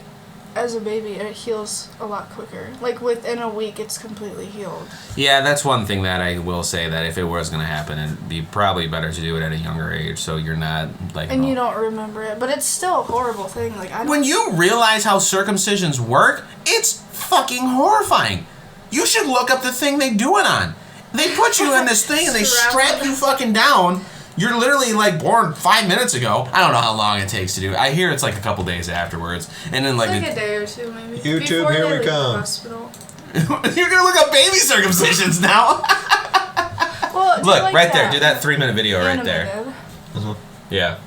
as a baby, it heals a lot quicker. Like, within a week, it's completely healed.
Yeah, that's one thing that I will say, that if it was going to happen, it'd be probably better to do it at a younger age, so you're not like.
And you don't remember it. But it's still a horrible thing. Like, I don't.
When you realize how circumcisions work, it's fucking horrifying. You should look up the thing they do it on. They put you in this thing and they strap you fucking down. You're literally like born 5 minutes ago. I don't know how long it takes to do it. I hear it's like a couple days afterwards, and then like
It's like a day or two, maybe.
YouTube,
Before
here
they
we
leave the
come.
hospital.
you're gonna look up baby circumcisions now.
Well, do
Look
like
right there. Do that 3-minute video right there.
Animated.
Yeah.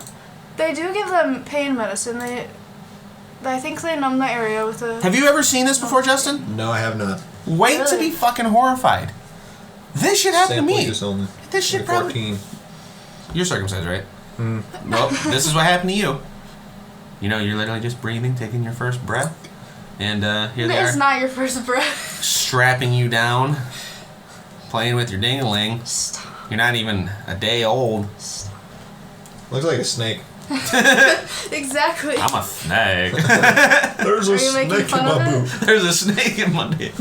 They do give them pain medicine. I think they numb the area with a.
Have you ever seen this before, Justin?
No, I have not.
Wait to
Really?
be fucking horrified. This shit happened
Sample
to me.
use only.
This shit probably.
14.
You're circumcised, right? Well, this is what happened to you. You know, you're literally just breathing, taking your first breath, and here they
It's
are,
not your first breath.
strapping you down, playing with your ding-a-ling.
Stop.
You're not even a day old.
Looks like a snake.
Exactly.
I'm a snake.
There's
Are
a
you making
snake in
fun
my
of
boot.
There's a snake in my dick.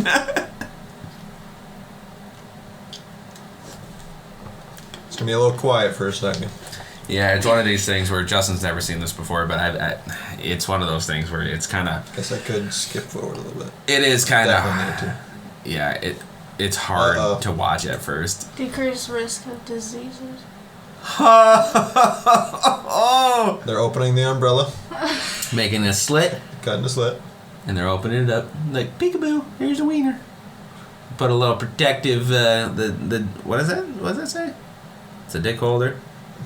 It's gonna be a little quiet for a second.
Yeah, it's one of these things where Justin's never seen this before, but it's one of those things where it's kind of.
Guess I could skip forward a little bit.
It is kind
Definitely
of.
need to.
Yeah, it's hard
Uh-oh.
to watch at first.
Decreased risk of diseases.
Oh!
They're opening the umbrella,
Making a slit,
cutting the slit.
and they're opening it up like peekaboo. Here's a wiener. Put a little protective, what is that? What does that say? It's a dick holder.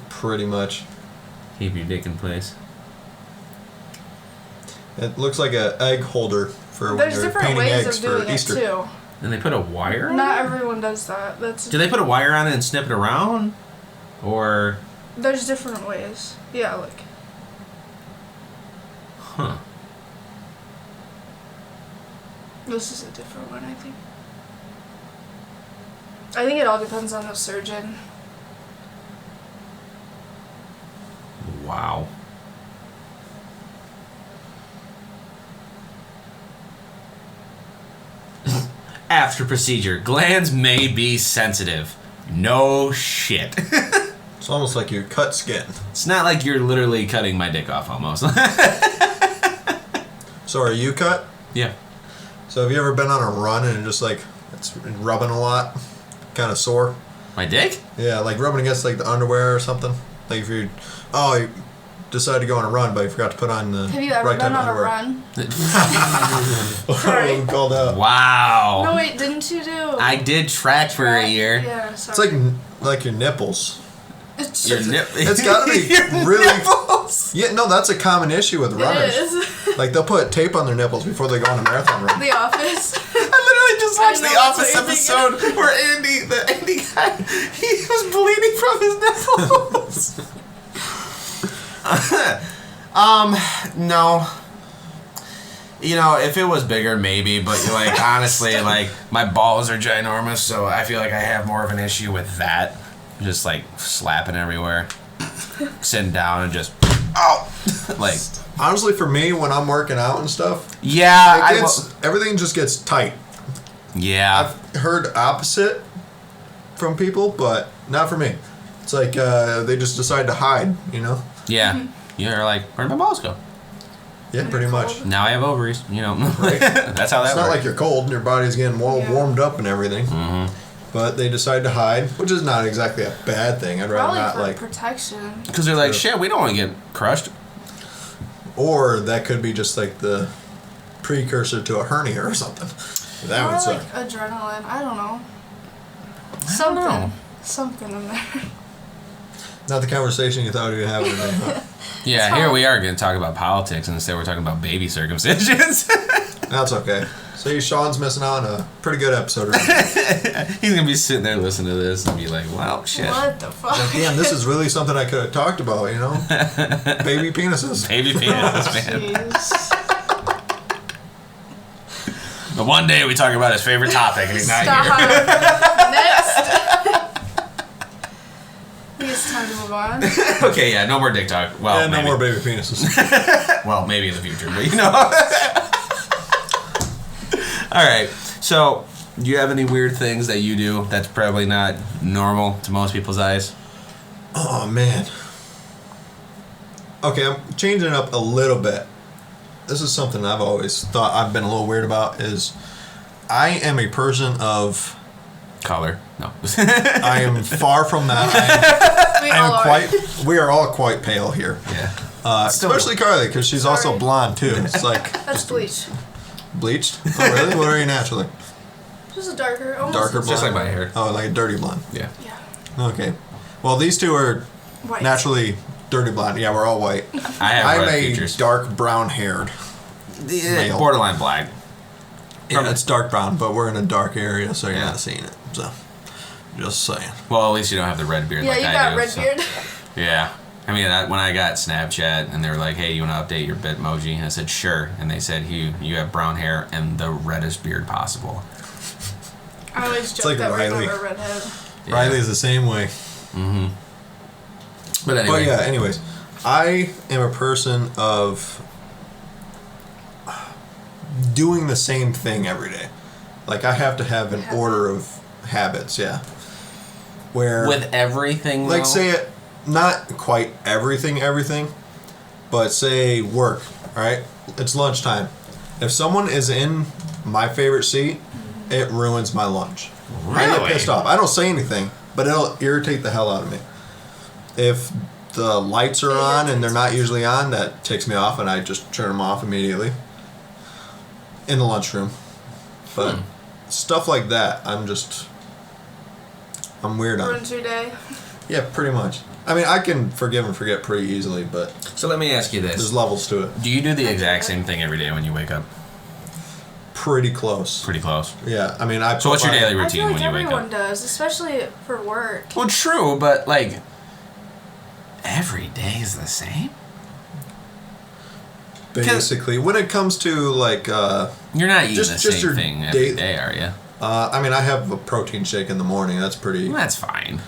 Pretty much.
Keep your dick in place.
It looks like an egg holder for when
There's
you're
different
painting
ways
eggs
of doing
for
it
Easter.
too.
And they put a wire on
Not
it?
everyone does that.
Do they put a wire on it and snip it around? Or...
There's different ways. Yeah, like.
Huh.
This is a different one, I think. I think it all depends on the surgeon.
Wow. After procedure, glands may be sensitive. No shit.
It's almost like you cut skin.
It's not like you're literally cutting my dick off almost.
So are you cut?
Yeah.
So have you ever been on a run and just like it's rubbing a lot, kind of sore?
My dick?
Yeah, like rubbing against like the underwear or something. Like if you decided to go on a run, but you forgot to put on the
Have you ever
right
been
type of
on a
underwear.
run?
I'm called out.
Wow.
No, wait, didn't you do?
I did track for a year.
Yeah,
It's
sorry.
like your nipples.
Your nip.
It's gotta be
Your
really.
nipples.
Yeah, no, that's a common issue with runners.
It is.
Like they'll put tape on their nipples before they go on a marathon run.
The Office.
I literally just watched
I know,
the
that's
Office
what you're
episode where the Andy guy, he was bleeding from his nipples. No. You know, if it was bigger, maybe, but like honestly, like my balls are ginormous, so I feel like I have more of an issue with that. Just like slapping everywhere, sitting down and just like.
Honestly, for me, when I'm working out and stuff,
Yeah,
everything just gets tight.
yeah.
I've heard opposite from people, but not for me. It's like they just decide to hide, you know?
Yeah. You're like, where'd my balls go?
Yeah, pretty much.
Now I have ovaries, you know.
Right.
That's how that
It's not
works.
like you're cold and your body's getting warmed up and everything.
Mm-hmm.
But they decide to hide, which is not exactly a bad thing. I'd rather
Probably
not
for
like.
protection.
Because they're like, shit, we don't want to get crushed.
Or that could be just like the precursor to a hernia or something. That
Or
would suck.
like adrenaline. I don't know.
don't know.
Something in there.
Not the conversation you thought you would have today, huh?
Yeah,
It's
here
fine.
we are going to talk about politics, and instead we're talking about baby circumcisions.
That's okay. See, Sean's missing out on a pretty good episode.
He's going to be sitting there listening to this and be like, well, shit.
What the fuck?
Damn, this is really something I could have talked about, you know? Baby penises.
Baby penis, man.
Jeez.
But one day we talk about his favorite topic, and he's not
Stop.
here.
Next. I think it's time to move on.
Okay, yeah, no more dick talk. Well,
Yeah, no
maybe.
more baby penises.
Well, maybe in the future, but you know. All right. So, do you have any weird things that you do that's probably not normal to most people's eyes?
Oh, man. Okay, I'm changing it up a little bit. This is something I've always thought I've been a little weird about is I am a person of...
Color? No.
I am far from that.
We
I
all
am
are.
we are all quite pale here.
Yeah. Still-
Especially Carly, because she's also
Sorry.
blonde, too. It's like...
That's bleach.
Bleached? Oh, really? What are you naturally?
Just a darker, almost
Darker blonde?
Just like my hair.
Oh, like a dirty blonde.
Yeah.
Yeah.
Okay. Well, these two are
White.
naturally dirty blonde. Yeah, we're all white.
I have
I'm
red
a
features.
dark brown haired. male.
Borderline black.
Yeah, it's dark brown, but we're in a dark area, so you're
Yeah.
not seeing it. So, just saying.
Well, at least you don't have the red beard
Yeah,
like
you
I
got
do.
red
so-
beard.
Yeah. I mean, when I got Snapchat and they were like, hey, you want to update your Bitmoji? And I said, sure. And they said, you have brown hair and the reddest beard possible.
I always joke
like
that
Riley.
we're a redhead.
Yeah.
Riley's the same way.
Mm-hmm. But anyway.
But yeah, anyways, I am a person of doing the same thing every day. Like, I have to have an order of habits, yeah. Where...
With everything,
Like,
though?
say it, not quite everything, but say work, alright? It's lunchtime. If someone is in my favorite seat, it ruins my lunch. I get
Really?
pissed off. I don't say anything, but it'll irritate the hell out of me. If the lights are on and they're not usually on, that ticks me off and I just turn them off immediately. In the lunchroom. But stuff like that, I'm weird on.
Ruins your day.
Yeah, pretty much. I mean, I can forgive and forget pretty easily, but
So let me ask you
there's
this.
levels to it.
Do you do the exact same thing every day when you wake up?
Pretty close.
Pretty close.
Yeah, I mean,
So what's your daily
I feel
routine
like
when you wake
everyone
up?
does, especially for work.
Well, true, but like every day is the same.
Basically, when it comes to like,
You're not eating
Just-
the
just
same
your
thing every
day-
day, are you?
I mean, I have a protein shake in the morning. That's pretty.
Well, that's fine.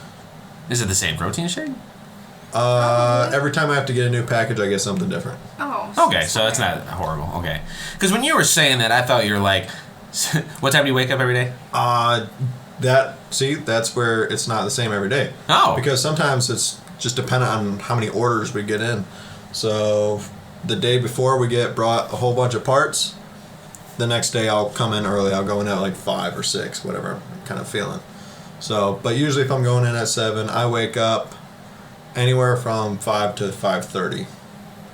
Is it the same protein shake?
Every time I have to get a new package, I get something different.
Oh.
Okay, so it's not horrible. Okay, because when you were saying that, I thought you were like, what time do you wake up every day?
That's where it's not the same every day.
Oh,
Because sometimes it's just dependent on how many orders we get in. So the day before we get brought a whole bunch of parts, the next day I'll come in early. I'll go in at like 5 or 6, whatever I'm kind of feeling. So, but usually if I'm going in at 7, I wake up anywhere from 5 to 5:30,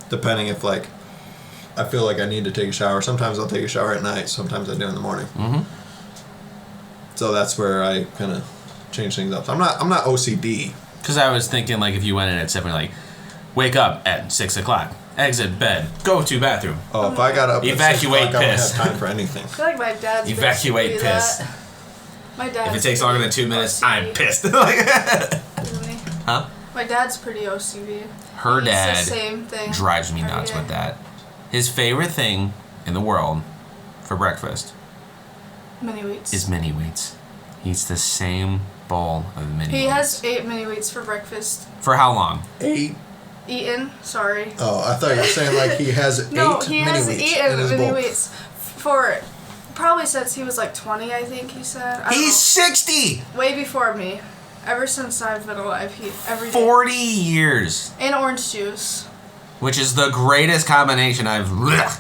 depending if like I feel like I need to take a shower. Sometimes I'll take a shower at night. Sometimes I do in the morning.
Mm-hmm.
So that's where I kind of change things up. I'm not OCD.
Because I was thinking like if you went in at 7, like wake up at 6 o'clock, exit bed, go to bathroom.
Oh, if I got up
Evacuate
at 6 o'clock, I don't
piss.
have time for anything.
I feel like my dad's
Evacuate
basically
piss.
that. My dad.
If it takes longer than 2 minutes, I'm pissed. Huh?
My dad's pretty OCD.
Her
He eats
dad
the same thing
drives me
every
nuts
day.
with that. His favorite thing in the world for breakfast
Mini wheats.
is mini wheats. He eats the same bowl of mini
He
wheats.
has 8 mini wheats for breakfast.
For how long?
8.
Eaten. Sorry.
Oh, I thought you were saying like he has 8
No, he
mini
has
wheats
eaten
in his
mini
bowl.
wheats for probably since he was like 20, I think he said. I don't
He's 60!
know. Way before me. Ever since I've been alive, he every day.
40 years.
And orange juice.
Which is the greatest combination I've...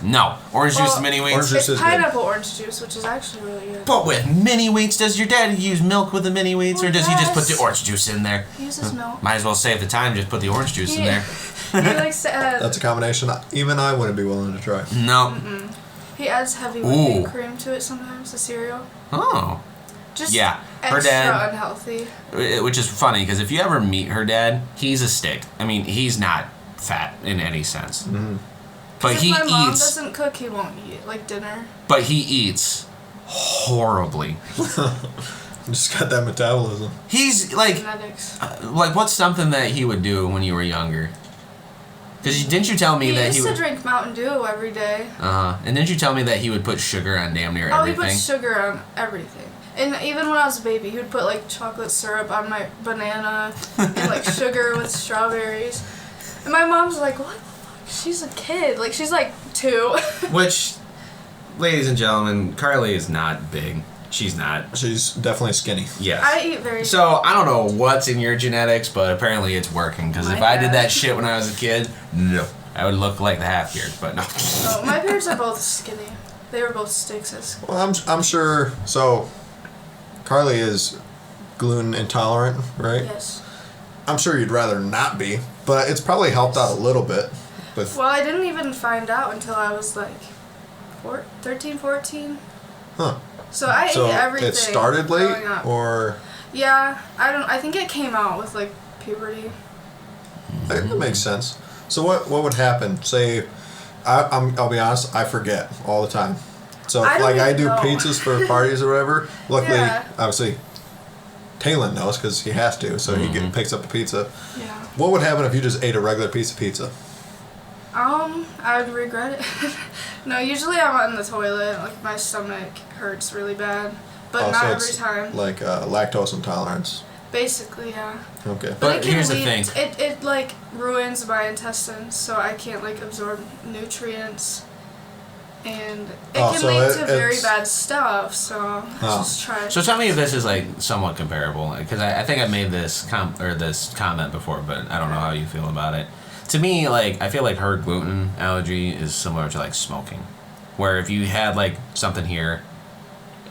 No. Orange juice
Well,
and mini
orange
wheats.
juice-
It's
is good.
pineapple orange juice, which is actually really good.
But with mini wheats, does your dad use milk with the mini wheats, or does he just put the
Yes.
orange juice in there?
He uses milk.
Might as well save the time, just put the orange juice in there.
He likes to add.
That's a combination even I wouldn't be willing to try.
No.
He adds heavy
Ooh.
whipping cream to it sometimes. The cereal.
Oh.
Just
Yeah, her
extra
dad-
unhealthy.
Which is funny, because if you ever meet her dad, he's a stick. I mean, he's not fat in any sense.
Mm-hmm.
But
If
he
my mom
eats...
doesn't cook, he won't eat like dinner.
But he eats horribly.
Just got that metabolism.
He's like...
Genetics.
Like, what's something that he would do when you were younger? Because didn't you tell me
He
that
used
he
to
would...
drink Mountain Dew every day.
And didn't you tell me that he would put sugar on damn near
Oh, he
everything?
puts sugar on everything. And even when I was a baby, he would put like chocolate syrup on my banana and like sugar with strawberries. And my mom's like, what the fuck? She's a kid. Like, she's like 2.
Which, ladies and gentlemen, Carli is not big. She's not.
She's definitely skinny.
Yes.
I eat very
So, I don't know what's in your genetics, but apparently it's working. Because if
My
I did
bad.
that shit when I was a kid, no. I would look like the half-beard, but no.
Oh, my parents are both skinny. They were both sticks as
Well, I'm sure. So, Carli is gluten intolerant, right?
yes.
I'm sure you'd rather not be, but it's probably helped out a little bit. With
Well, I didn't even find out until I was like 13, 14.
huh?
So I
So
ate everything.
it started late,
growing up.
or
Yeah, I think it came out with like puberty.
that makes sense. So what would happen? Say, I'll be honest, I forget all the time. So
I
if,
don't
like I
even
do
know.
pizzas for parties or whatever. Luckily,
Yeah.
obviously, Talon knows because he has to, so he picks up a pizza.
Yeah.
What would happen if you just ate a regular piece of pizza?
I would regret it. No, usually I'm on the toilet. Like my stomach hurts really bad, but
Oh,
not
so
every
it's
time.
Like lactose intolerance.
Basically, yeah.
Okay.
But
it can
here's the
lead-
thing.
It like ruins my intestines, so I can't like absorb nutrients, and it
Oh,
can
so
lead to very
it's-
bad stuff. So
Oh.
just try.
So tell me if this is like somewhat comparable, because I think I made this this comment before, but I don't know how you feel about it. To me, like I feel like her gluten allergy is similar to like smoking, where if you had like something here,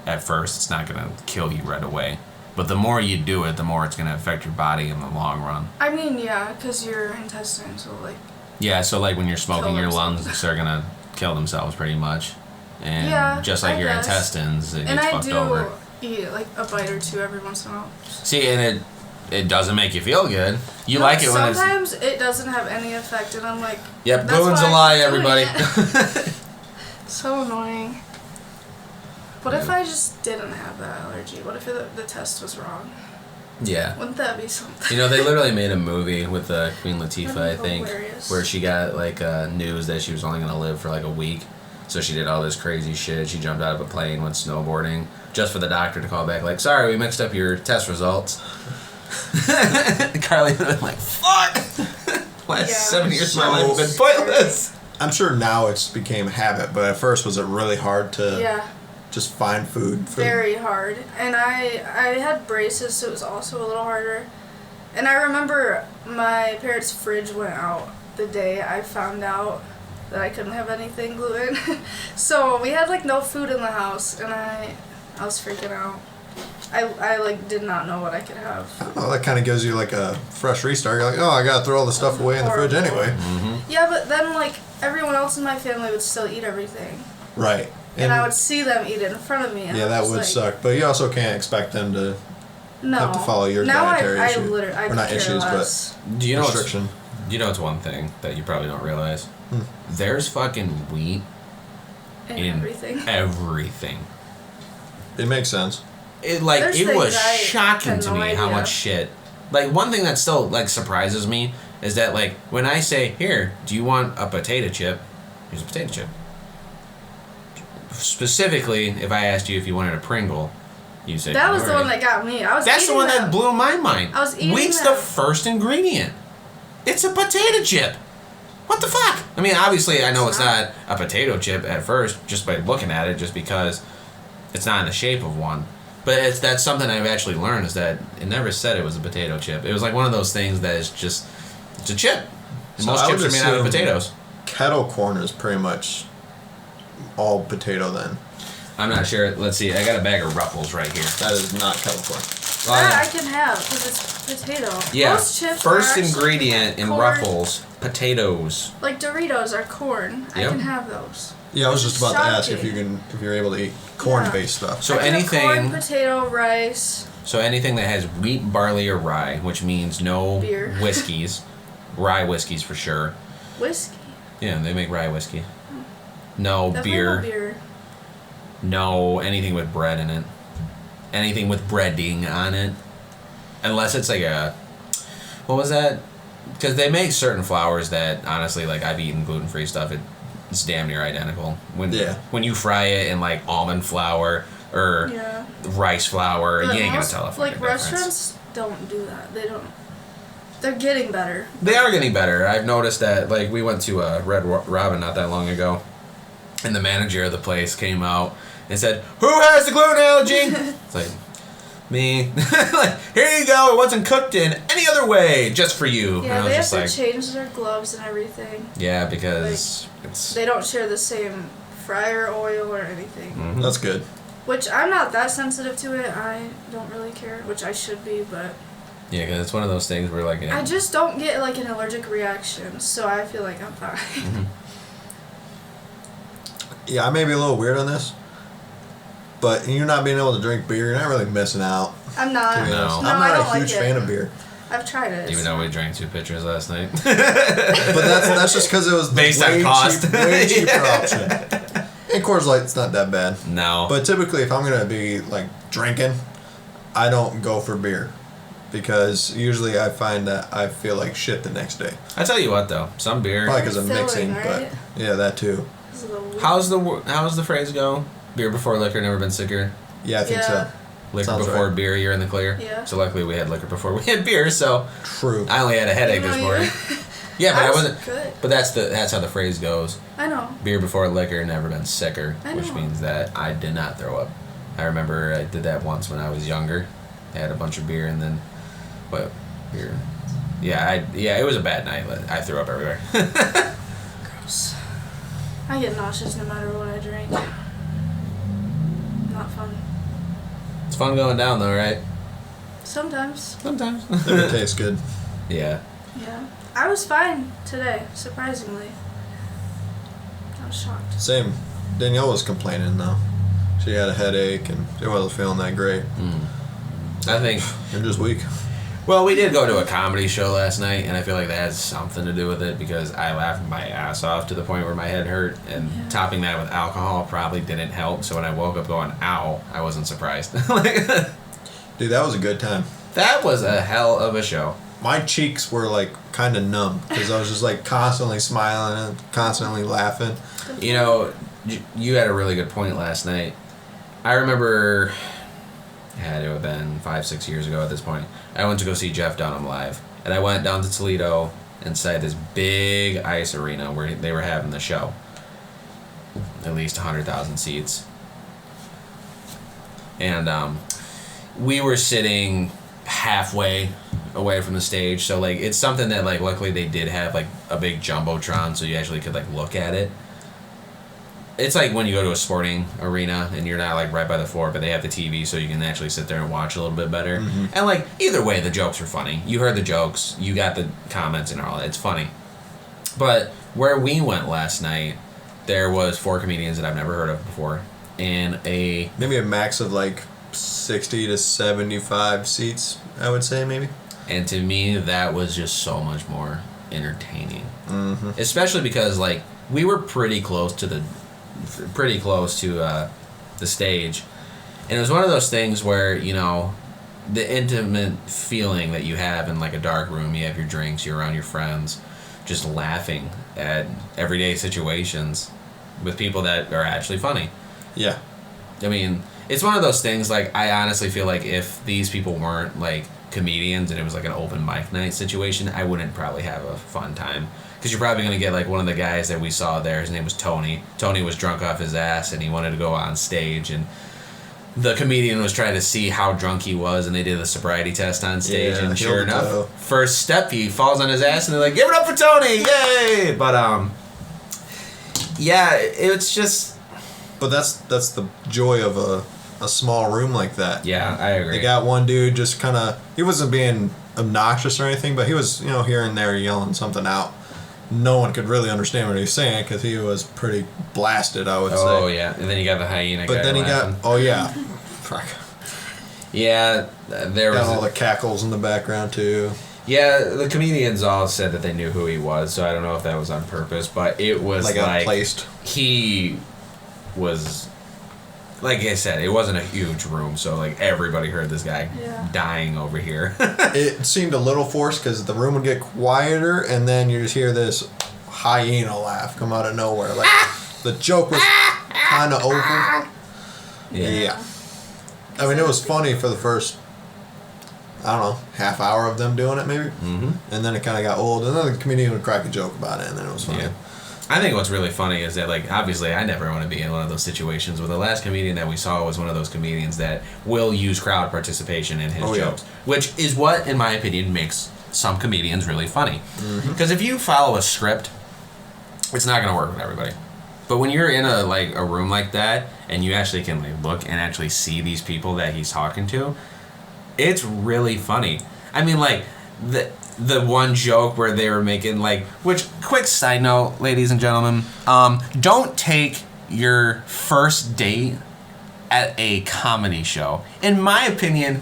at first it's not gonna kill you right away, but the more you do it, the more it's gonna affect your body in the long run.
I mean, yeah, because your intestines will like.
Yeah, so like when you're smoking,
Kill
your
themselves.
lungs are gonna kill themselves pretty much. And
Yeah,
just like
I
your
guess.
intestines, it
And
gets
I
fucked
do
over.
eat like a bite or two every once in a while.
See, and it doesn't make you feel good. You
No,
like it when it's...
sometimes it doesn't have any effect, and I'm like,
Yep,
that's
glue-in's
why
a
I
lie,
keep doing
everybody.
it. So annoying. What if I just didn't have that allergy? What if the test was wrong?
Yeah.
Wouldn't that be something?
You know, they literally made a movie with Queen Latifah, I
That'd be
think,
hilarious.
where she got like news that she was only gonna live for like a week. So she did all this crazy shit. She jumped out of a plane, went snowboarding, just for the doctor to call back like, "Sorry, we mixed up your test results." Carly was like, "Fuck! Last 7 years of my life have been pointless."
I'm sure now it's became habit, but at first was it really hard to
Yeah,
just find food?
very hard. And I had braces, so it was also a little harder. And I remember my parents' fridge went out the day I found out that I couldn't have anything gluten. So we had like no food in the house, and I was freaking out. I like did not know what I could have.
Well, that kind of gives you like a fresh restart. You're like, oh, I gotta throw all the stuff away in the fridge
Horrible.
anyway.
Mm-hmm.
Yeah, but then like everyone else in my family would still eat everything,
Right.
and I would see them eat it in front of me. And
yeah,
I
that
was
would
like,
suck. But you also can't expect them to
No.
have to follow your
now
dietary
I
issue.
literally I
Or not
could care
issues, but
less.
Do you know
restriction.
you know it's one thing that you probably don't realize? There's fucking wheat
And
in
everything.
everything.
It makes sense.
It like
There's
it was
things I
shocking
had
to
no
me how
idea.
much shit. Like one thing that still like surprises me is that like when I say, "Here, do you want a potato chip?" Here's a potato chip. Specifically, if I asked you if you wanted a Pringle, you say
That was the
"Alright."
one that got me. I was
That's the
eating
one
them.
that blew my mind.
I was eating
Wheat's
them.
the first ingredient. It's a potato chip. What the fuck? I mean, obviously, I know it's not a potato chip at first, just by looking at it, just because it's not in the shape of one. But that's something I've actually learned is that it never said it was a potato chip. It was like one of those things that is just, it's a chip. And
So
most
I
chips
would
are made out of
assume
potatoes.
Kettle corn is pretty much all potato then.
I'm not sure. Let's see. I got a bag of Ruffles right here.
That is not kettle corn.
That I can have because it's potato.
Yeah.
Most chips
First
are actually
ingredient in
corn.
Ruffles, potatoes.
Like Doritos are corn. I
Yep.
can have those.
Yeah, I was just about to ask if
Shocking.
if you're able to eat corn-based stuff.
So
I can have corn,
anything,
potato, rice.
so anything that has wheat, barley, or rye, which means no
Beer.
whiskeys, rye whiskeys for sure.
Whiskey.
Yeah, they make rye whiskey. No
Definitely
beer.
no beer.
No anything with bread in it. Anything with breading on it, unless it's like a, what was that? Because they make certain flours that honestly, like I've eaten gluten-free stuff. It's damn near identical. When you fry it in like almond flour or
Yeah.
rice flour,
But
you ain't gonna
most,
tell a fucking
like
difference.
restaurants don't do that. They don't. They're getting better.
They are getting better. I've noticed that. Like we went to Red Robin not that long ago, and the manager of the place came out and said, "Who has the gluten allergy?" It's like me. Like, here you go. It wasn't cooked in any other way, just for you.
Yeah,
and I
they
was
have
just
to
like,
change their gloves and everything.
yeah, because it's.
They don't share the same fryer oil or anything.
Mhm.
That's good.
Which I'm not that sensitive to it. I don't really care, which I should be, but
Yeah, because it's one of those things where like.
I just don't get like an allergic reaction, so I feel like I'm fine.
Mhm.
Yeah, I may be a little weird on this, but you not being able to drink beer, you're not really missing out.
I'm not.
To be
No.
honest.
No,
I'm
I
not
don't
a huge
like it.
fan of beer,
I've tried it.
Even though we drank 2 pitchers last night.
but that's just because it was the
Based on
way
cost.
way cheaper
Yeah.
option. And Coors Light's not that bad.
No.
But typically, if I'm gonna be like drinking, I don't go for beer because usually I find that I feel like shit the next day.
I tell you what though, some beer.
Probably because I'm
Filling,
mixing,
right?
but yeah, that too.
It's a little weird.
How's the phrase go? Beer before liquor, never been sicker.
Yeah, I think
Yeah.
so.
Liquor
Sounds
before
right.
beer, you're in the clear.
Yeah.
So luckily we had liquor before we had beer, so
True.
I only had a headache
Even
this
though
morning. Yeah, but I
was
wasn't.
good.
But that's how the phrase goes.
I know.
Beer before liquor, never been sicker,
I
which
know.
means that I did not throw up. I remember I did that once when I was younger. I had a bunch of beer and then, what beer? Yeah, it was a bad night. I threw up everywhere.
Gross. I get nauseous no matter what I drink. Not fun.
It's fun going down though, right?
Sometimes.
Sometimes.
If it tastes good.
Yeah.
Yeah. I was fine today, surprisingly. I was shocked.
Same. Danielle was complaining though. She had a headache and she wasn't feeling that great.
I think
You're just weak.
Well, we did go to a comedy show last night, and I feel like that has something to do with it because I laughed my ass off to the point where my head hurt, and topping that with alcohol probably didn't help. So when I woke up going, ow, I wasn't surprised.
Dude, that was a good time.
That was a hell of a show.
My cheeks were like kind of numb because I was just like constantly smiling and constantly laughing.
You know, you had a really good point last night. I remember, it had to have been 5-6 years ago at this point, I went to go see Jeff Dunham live. And I went down to Toledo inside this big ice arena where they were having the show. At least 100,000 seats. And we were sitting halfway away from the stage, so like it's something that like luckily they did have like a big jumbotron so you actually could like look at it. It's like when you go to a sporting arena and you're not like right by the floor, but they have the TV so you can actually sit there and watch a little bit better. And like either way, the jokes were funny. You heard the jokes, you got the comments and all that. It's funny. But where we went last night, there was 4 comedians that I've never heard of before, and
maybe a max of like 60 to 75 seats, I would say maybe.
And to me, that was just so much more entertaining. Especially because like we were pretty close to the stage, and it was one of those things where, you know, the intimate feeling that you have in like a dark room, you have your drinks, you're around your friends, just laughing at everyday situations with people that are actually funny.
Yeah.
I mean, it's one of those things, like, I honestly feel like if these people weren't like comedians and it was like an open mic night situation, I wouldn't probably have a fun time. Because you're probably going to get like one of the guys that we saw there, his name was Tony. Tony was drunk off his ass and he wanted to go on stage, and the comedian was trying to see how drunk he was, and they did a sobriety test on stage,
Yeah,
and sure
he'll
enough,
go.
first step he falls on his ass and they're like, give it up for Tony, yay! But yeah, it's just...
But that's the joy of a small room like that.
Yeah, I agree.
They got one dude just kind of, he wasn't being obnoxious or anything, but he was, you know, here and there yelling something out. No one could really understand what he was saying because he was pretty blasted, I would say.
Oh, yeah. And then you got the hyena guy
But then he
laughing.
got, oh yeah. Fuck.
Yeah, there was...
Got all the cackles in the background too.
Yeah, the comedians all said that they knew who he was, so I don't know if that was on purpose, but it was like
placed.
He was, like I said, it wasn't a huge room, so like everybody heard this guy dying over here.
It seemed a little forced because the room would get quieter, and then you just hear this hyena laugh come out of nowhere. Like the joke was kind of over. Yeah. I mean, it was funny for the first, I don't know, half hour of them doing it maybe. And then it kind of got old, and then the comedian would crack a joke about it, and then it was funny.
Yeah. I think what's really funny is that, like, obviously I never want to be in one of those situations, but the last comedian that we saw was one of those comedians that will use crowd participation in his jokes, which is what, in my opinion, makes some comedians really funny. Because if you follow a script, it's not going to work with everybody. But when you're in a room like that, and you actually can like look and actually see these people that he's talking to, it's really funny. I mean, like, the one joke where they were making, like, which, quick side note, ladies and gentlemen, don't take your first date at a comedy show. In my opinion,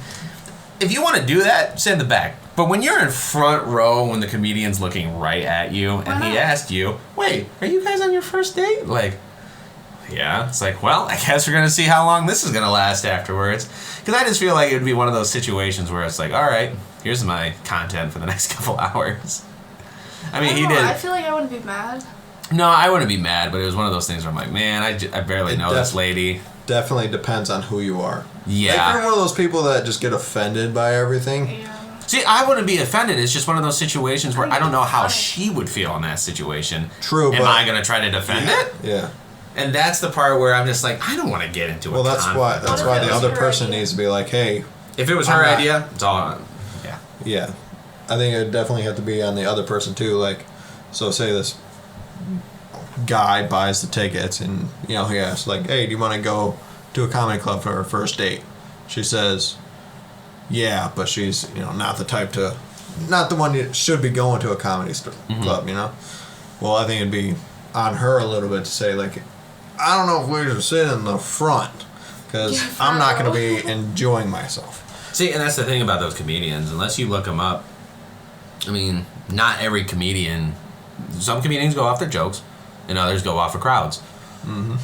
if you want to do that, sit in the back. But when you're in front row, when the comedian's looking right at you, and he asked you, wait, are you guys on your first date? Like, yeah. It's like, well, I guess we're going to see how long this is going to last afterwards. Because I just feel like it would be one of those situations where it's like, all right, here's my content for the next couple hours. I mean, he did.
I feel like I wouldn't be mad.
No, I wouldn't be mad, but it was one of those things where I'm like, man, I barely know this lady.
Definitely depends on who you are.
Yeah.
Like, if you're one of those people that just get offended by everything.
Yeah.
See, I wouldn't be offended. It's just one of those situations where I don't know how she would feel in that situation.
True,
Am
but
I going to try to defend it?
Yeah.
And that's the part where I'm just like, I don't want to get into it.
Well, that's why the other person needs to be like, hey.
If it was her idea, it's all on. Yeah.
Yeah. I think it would definitely have to be on the other person too. Like, so say this guy buys the tickets and, you know, he asks like, hey, do you want to go to a comedy club for her first date? She says, yeah, but she's, you know, not the one that should be going to a comedy club, you know? Well, I think it'd be on her a little bit to say, like, I don't know if we should sit in the front because
Yeah,
I'm not going to
front
be enjoying myself.
See, and that's the thing about those comedians. Unless you look them up, I mean, not every comedian. Some comedians go off their jokes, and others go off of crowds.
Mm-hmm.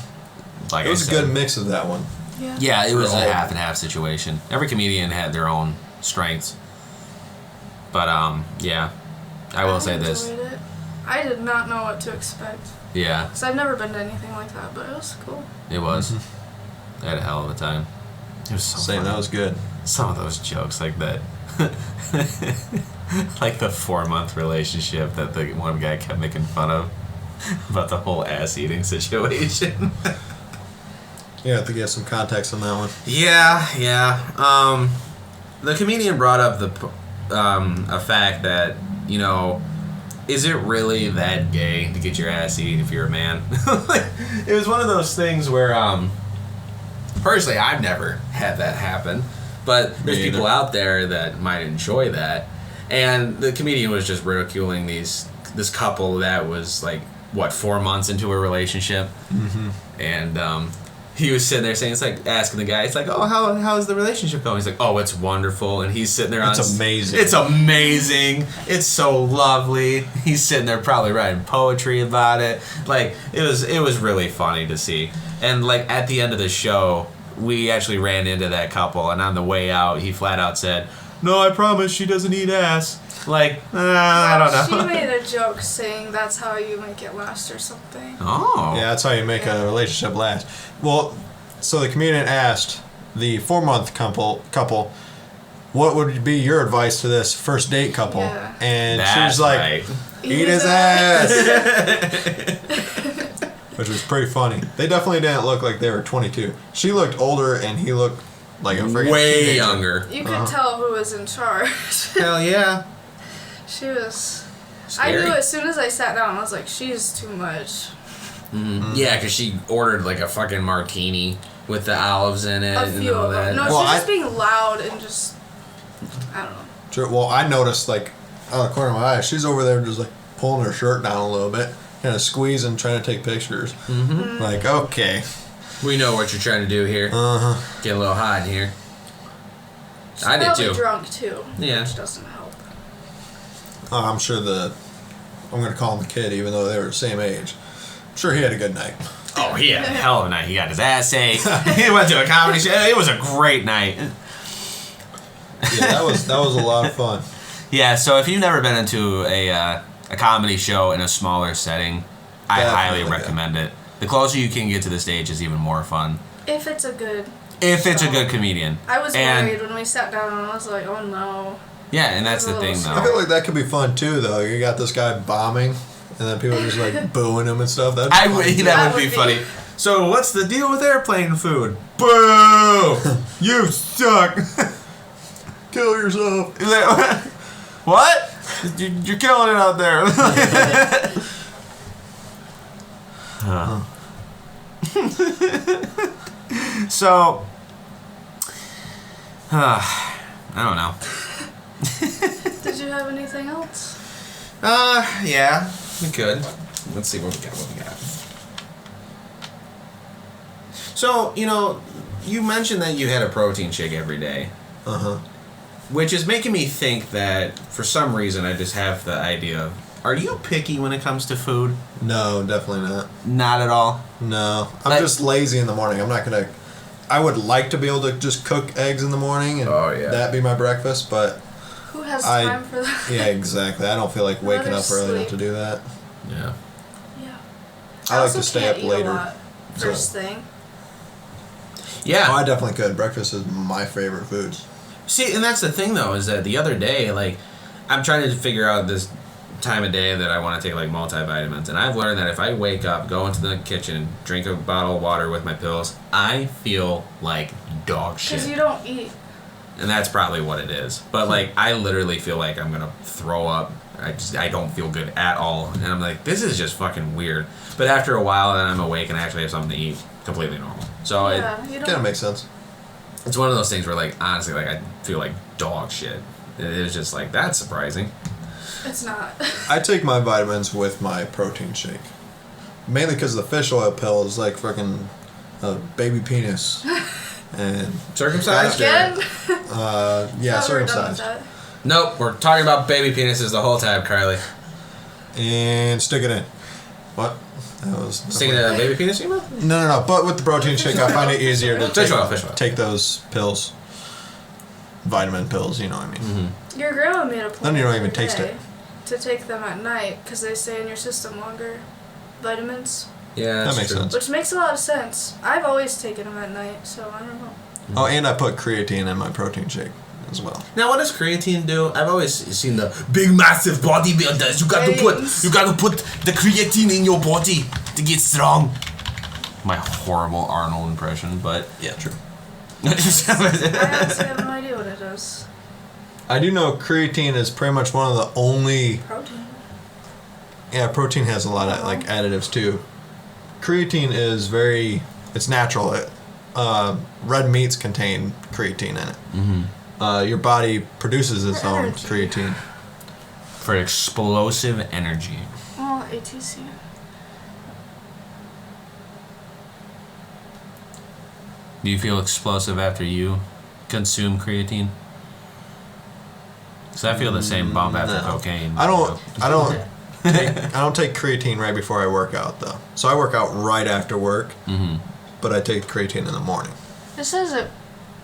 Like
It was a good mix of that one.
Yeah, it was a
Right.
half and half situation. Every comedian had their own strengths. But yeah, I will say this.
enjoyed it. I did not know what to expect.
Yeah,
Because I've never been to anything like that, but it was cool.
it was.
Mm-hmm.
I had a hell of a time. It was so
Same,
funny.
that was good.
Some of those jokes like that. Like the 4-month relationship that the one guy kept making fun of about the whole ass eating situation.
You have to get some context on that one.
Yeah. The comedian brought up a fact that, you know, is it really that gay to get your ass eaten if you're a man? Like, it was one of those things where, personally, I've never had that happen, but there's
Me either.
people out there that might enjoy that. And the comedian was just ridiculing this couple that was like, what, 4 months into a relationship?
Mm-hmm.
And he was sitting there saying, it's like asking the guy, it's like, oh, how's the relationship going? He's like, oh, it's wonderful. And he's sitting there
It's amazing.
It's amazing. It's so lovely. He's sitting there probably writing poetry about it. Like, it was really funny to see. And like at the end of the show, we actually ran into that couple, and on the way out, he flat out said, no, I promise she doesn't eat ass. Like, I don't know.
She made a joke saying that's how you make it last or something.
Oh.
Yeah, that's how you make a relationship last. Well, so the comedian asked the 4-month couple, what would be your advice to this first date couple?
Yeah.
And she
That's
was like,
right.
eat his ass. Which was pretty funny. They definitely didn't look like they were 22. She looked older and he looked like a freaking
Way
teenager.
younger.
You could tell who was in charge.
Hell yeah.
She was.
Scary.
I knew as soon as I sat down, I was like, she's too much.
Mm-hmm. Yeah, because she ordered like a fucking martini with the olives in it
A
and
few
all
of them.
that.
No,
Well,
she's just
I-
being loud and just. I don't know.
Sure. Well, I noticed, like, out of the corner of my eye, she's over there just, like, pulling her shirt down a little bit, kind of squeezing, trying to take pictures.
Mm-hmm.
Like, okay.
We know what you're trying to do here.
Uh-huh.
Get a little hot in here.
She's
I did
probably
too.
drunk too.
Yeah.
Which doesn't help.
I'm sure I'm going to call him the kid, even though they were the same age. I'm sure he had a good night.
Oh, he had a hell of a night. He got his ass ate. He went to a comedy show. It was a great night.
Yeah, that was a lot of fun.
Yeah, so if you've never been into a comedy show in a smaller setting, I highly
Definitely,
recommend it. The closer you can get to the stage is even more fun.
If it's a good.
If it's a
show.
good comedian.
I was
And-
worried when we sat down and I was like, oh no.
Yeah, and that's the
It's a
thing,
little
I feel
though.
like that could be fun, too, though. You got this guy bombing, and then people are just, like, booing him and stuff. That'd be fun, too.
That would be funny. So, what's the deal with airplane food? Boo! You suck!
Kill yourself.
Is that- what? You're killing it out there. Huh. So, I don't know.
Did you have anything else?
Yeah, we could. Let's see what we got. So, you mentioned that you had a protein shake every day.
Uh-huh.
Which is making me think that, for some reason, I just have the idea of, are you picky when it comes to food?
No, definitely not.
Not at all.
No. I'm
Like-
just lazy in the morning. I'm not going to... I would like to be able to just cook eggs in the morning and
Oh, yeah.
that be my breakfast, but...
Who has
I-
time for that?
Yeah, exactly. I don't feel like waking
Rather
up early enough
sleep.
to do that.
Yeah.
Yeah.
I like
also
to stay
can't
up
eat
later.
A lot first thing.
Yeah.
Oh, I definitely could. Breakfast is my favorite food.
See, and that's the thing, though, is that the other day, like, I'm trying to figure out this time of day that I want to take, like, multivitamins. And I've learned that if I wake up, go into the kitchen, drink a bottle of water with my pills, I feel like dog
Because you
shit.
don't eat.
And that's probably what it is. But, like, I literally feel like I'm going to throw up. I don't feel good at all. And I'm like, this is just fucking weird. But after a while, then I'm awake and I actually have something to eat. Completely normal. So
Yeah, you
Kind of
don't.
makes sense.
it's one of those things where, like, honestly, like, I feel like dog shit. It was just like, that's surprising.
It's not.
I take my vitamins with my protein shake. mainly because the fish oil pill is like fucking a baby penis. And
Circumcised?
Again?
yeah,
Thought we were done with
circumcised.
that.
Nope, we're talking about baby penises the whole time, Carly.
And stick it in. What? That was
Sticking a baby penis in your mouth?
No. But with the protein shake, I find it easier to
Fish oil, fish oil.
take those pills, vitamin pills. You know what I mean?
Mm-hmm.
Your grandma made a point
Then you don't even
the other
taste it.
day to take them at night because they stay in your system longer. Vitamins.
Yeah,
That makes
true.
sense.
Which makes a lot of sense. I've always taken them at night, so I don't know.
Oh, and I put creatine in my protein shake as well.
Now, what does creatine do? I've always seen the big, massive bodybuilders. You got to put the creatine in your body to get strong.
My horrible Arnold impression, but
Yeah, true.
I honestly have no idea what it does.
I do know creatine is pretty much one of the only.
Protein.
Yeah, protein has a lot of like additives too. Creatine is it's natural. Red meats contain creatine in it.
Mm-hmm.
Your body produces its
For
own
energy.
creatine.
For explosive energy.
Well, ATC.
Do you feel explosive after you consume creatine? Because I feel the same bump after
No.
cocaine.
I don't take creatine right before I work out though. So I work out right after work,
Mm-hmm.
but I take creatine in the morning.
It says it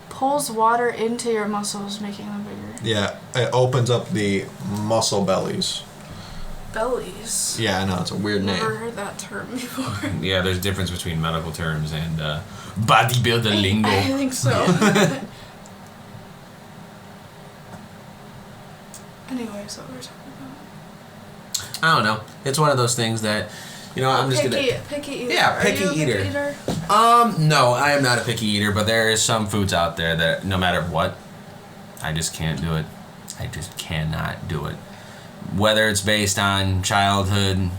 pulls water into your muscles, making them bigger.
Yeah, it opens up the muscle bellies.
Bellies.
Yeah, I know it's a weird
Never
name.
heard that term before.
Yeah, there's a difference between medical terms and bodybuilder lingo.
I think so. Anyways, what were we talking about?
I don't know. It's one of those things that, I'm just
picky,
gonna.
picky eater.
Yeah,
Are
picky
you a
eater.
Picky eater?
No, I am not a picky eater, but there is some foods out there that no matter what, I just can't do it. I just cannot do it. Whether it's based on childhood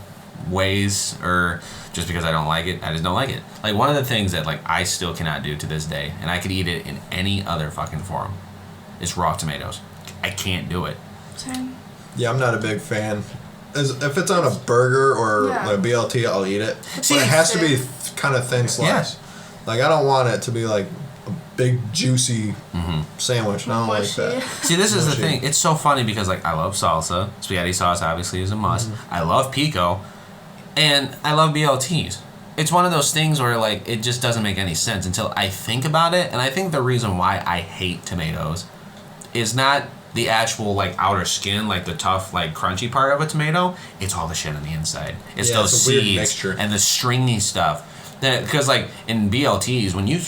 ways or just because I don't like it, I just don't like it. Like one of the things that like I still cannot do to this day, and I could eat it in any other fucking form, is raw tomatoes. I can't do it.
Same.
Yeah, I'm not a big fan. If it's on a burger or
Yeah.
a BLT, I'll eat it.
See,
But it has to be
it's-
kind of thin slice. Like I don't want it to be like a big juicy sandwich. I don't like
Mushy.
that.
See, this is the
Mushy.
thing. It's so funny because like I love salsa. Spaghetti sauce obviously is a must. I love pico, and I love BLTs. It's one of those things where like it just doesn't make any sense until I think about it. And I think the reason why I hate tomatoes is not the actual like outer skin, like the tough, like crunchy part of a tomato. It's all the shit on the inside. It's
Yeah,
those
it's a weird
seeds
mixture.
and the stringy stuff. Because like in BLTs, when you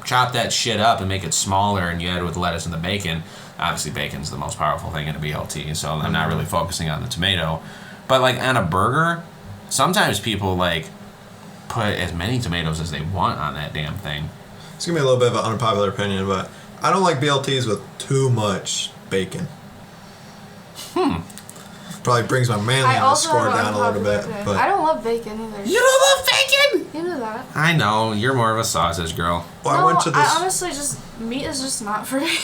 chop that shit up and make it smaller and you add it with lettuce and the bacon, obviously bacon's the most powerful thing in a BLT. So I'm not really focusing on the tomato. But like on a burger, sometimes people like put as many tomatoes as they want on that damn thing.
It's gonna be a little bit of an unpopular opinion, but I don't like BLTs with too much bacon. Probably brings my
I
manliness
also
score
have an
down a little
unpopular
bit,
opinion.
but
I don't love bacon either.
You don't love bacon?
You know that.
I know, you're more of a sausage girl.
well,
no,
I went to this.
I honestly just meat is just not for me.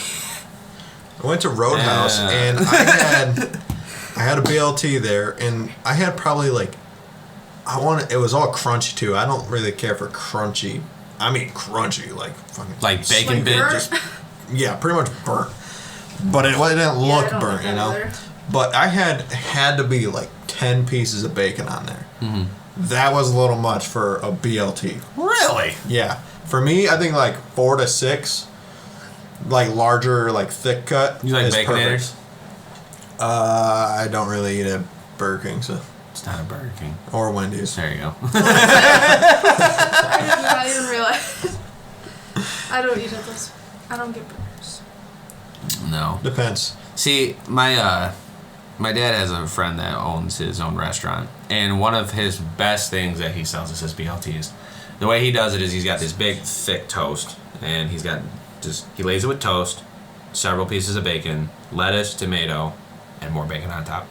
I went to Roadhouse
Yeah.
and I had a BLT there, and I had probably like it was all crunchy too. I don't really care for crunchy. I mean crunchy, like fucking
Like bacon
Like
bit.
burnt.
Just,
yeah, pretty much burnt. But it didn't
Yeah, I
look
don't
burnt,
like
you
that
know.
either.
But I had to be like 10 pieces of bacon on there.
Mm-hmm.
That was a little much for a BLT.
really?
Yeah, for me, I think like 4 to 6, like larger, like thick cut.
You like
is
Baconators?
perfect. I don't really eat at Burger King, so
It's not a Burger King.
or Wendy's.
There you go.
I did not even realize. I don't eat at those. I don't get burgers.
No.
Depends.
See, my dad has a friend that owns his own restaurant, and one of his best things that he sells is his BLTs. The way he does it is he's got this big, thick toast, and he lays it with toast, several pieces of bacon, lettuce, tomato, and more bacon on top.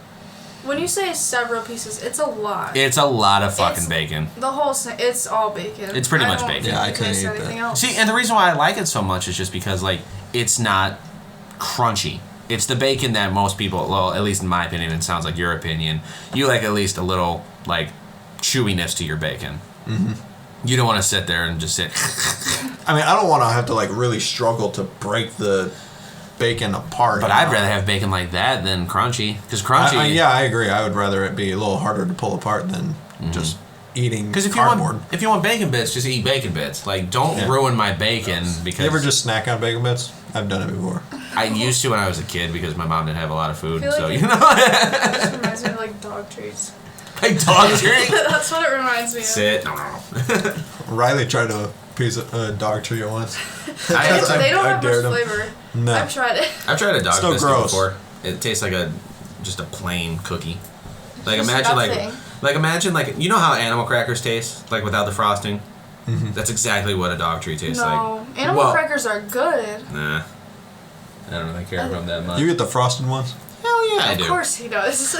When you say several pieces, it's a lot.
It's a lot of fucking
It's-
bacon.
The whole thing, it's all bacon.
It's pretty
I
much
don't
bacon.
think
Yeah, I
it
couldn't
tastes
eat
anything
that.
else.
See, and the reason why I like it so much is just because, like, it's not crunchy. It's the bacon that most people, well, at least in my opinion, it sounds like your opinion, you like at least a little, like, chewiness to your bacon. Mm-hmm. You don't want to sit there and just sit.
I mean, I don't want to have to like really struggle to break the bacon apart.
But I'd rather have bacon like that than crunchy. Because crunchy...
yeah, I agree. I would rather it be a little harder to pull apart than just eating
Because
cardboard.
if you want bacon bits, just eat bacon bits. Like, don't ruin my bacon because...
You ever just snack on bacon bits? I've done it before.
I used to when I was a kid because my mom didn't have a lot of food.
I feel
So,
like
you know...
It just reminds me of like dog treats.
Like dog treat?
That's what it reminds me of.
Sit.
Riley tried a piece of dog treat once.
They don't
I
have much
dared him.
flavor.
No.
I've tried it.
I've tried a dog
Still
biscuit
gross.
before. It tastes like just a plain cookie. Like
Just
imagine you know how animal crackers taste, like without the frosting.
Mm-hmm.
That's exactly what a dog treat tastes like.
No, animal crackers are good.
Nah, I don't really care for them that much.
You get the frosted ones?
Hell yeah, I do.
Of course he does.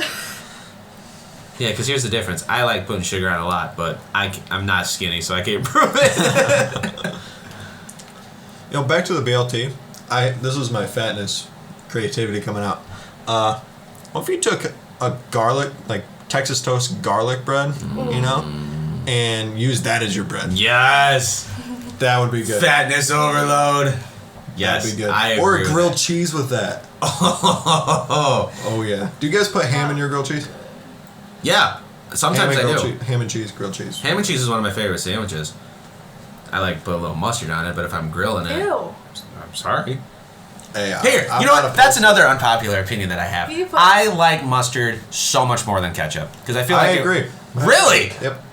Yeah, because here's the difference. I like putting sugar on a lot, but I'm not skinny, so I can't prove it.
Back to the BLT. This was my fatness creativity coming out. What if you took a garlic, like Texas toast garlic bread, and used that as your bread?
Yes.
That would be good.
Fatness overload. Yes,
That'd be good.
I agree
or a
with
grilled
that.
cheese with that.
Oh,
Oh yeah. Do you guys put ham in your grilled cheese?
yeah. Sometimes I do.
Ham and cheese, grilled cheese.
Ham and cheese is one of my favorite sandwiches. I like to put a little mustard on it, but if I'm grilling it,
Ew.
I'm sorry.
Hey,
Here,
I'm
you know
not
what?
opposed
That's
to
another unpopular opinion that I have.
You put-
I like mustard so much more than ketchup because I feel
I
like
agree.
Really?
Yep.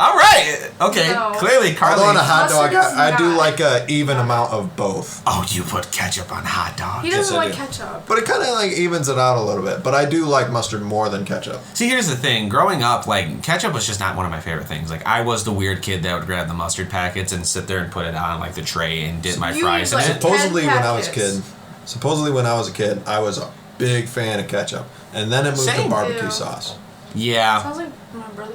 All right. Okay.
No.
Clearly,
Although on a
Carli.
hot dog,
Mustard does
I do
not.
like a even amount of both.
Oh, you put ketchup on hot dogs.
He doesn't
I
like
do.
ketchup.
But it kind of like evens it out a little bit. But I do like mustard more than ketchup.
See, here's the thing. Growing up, like, ketchup was just not one of my favorite things. Like, I was the weird kid that would grab the mustard packets and sit there and put it on, like, the tray and dip my
You
fries
use,
in
like,
it.
Supposedly
10
when I was a
packets.
kid, I was a big fan of ketchup, and then it moved
Same.
to barbecue
Ew.
sauce.
Yeah.
Sounds like my brother.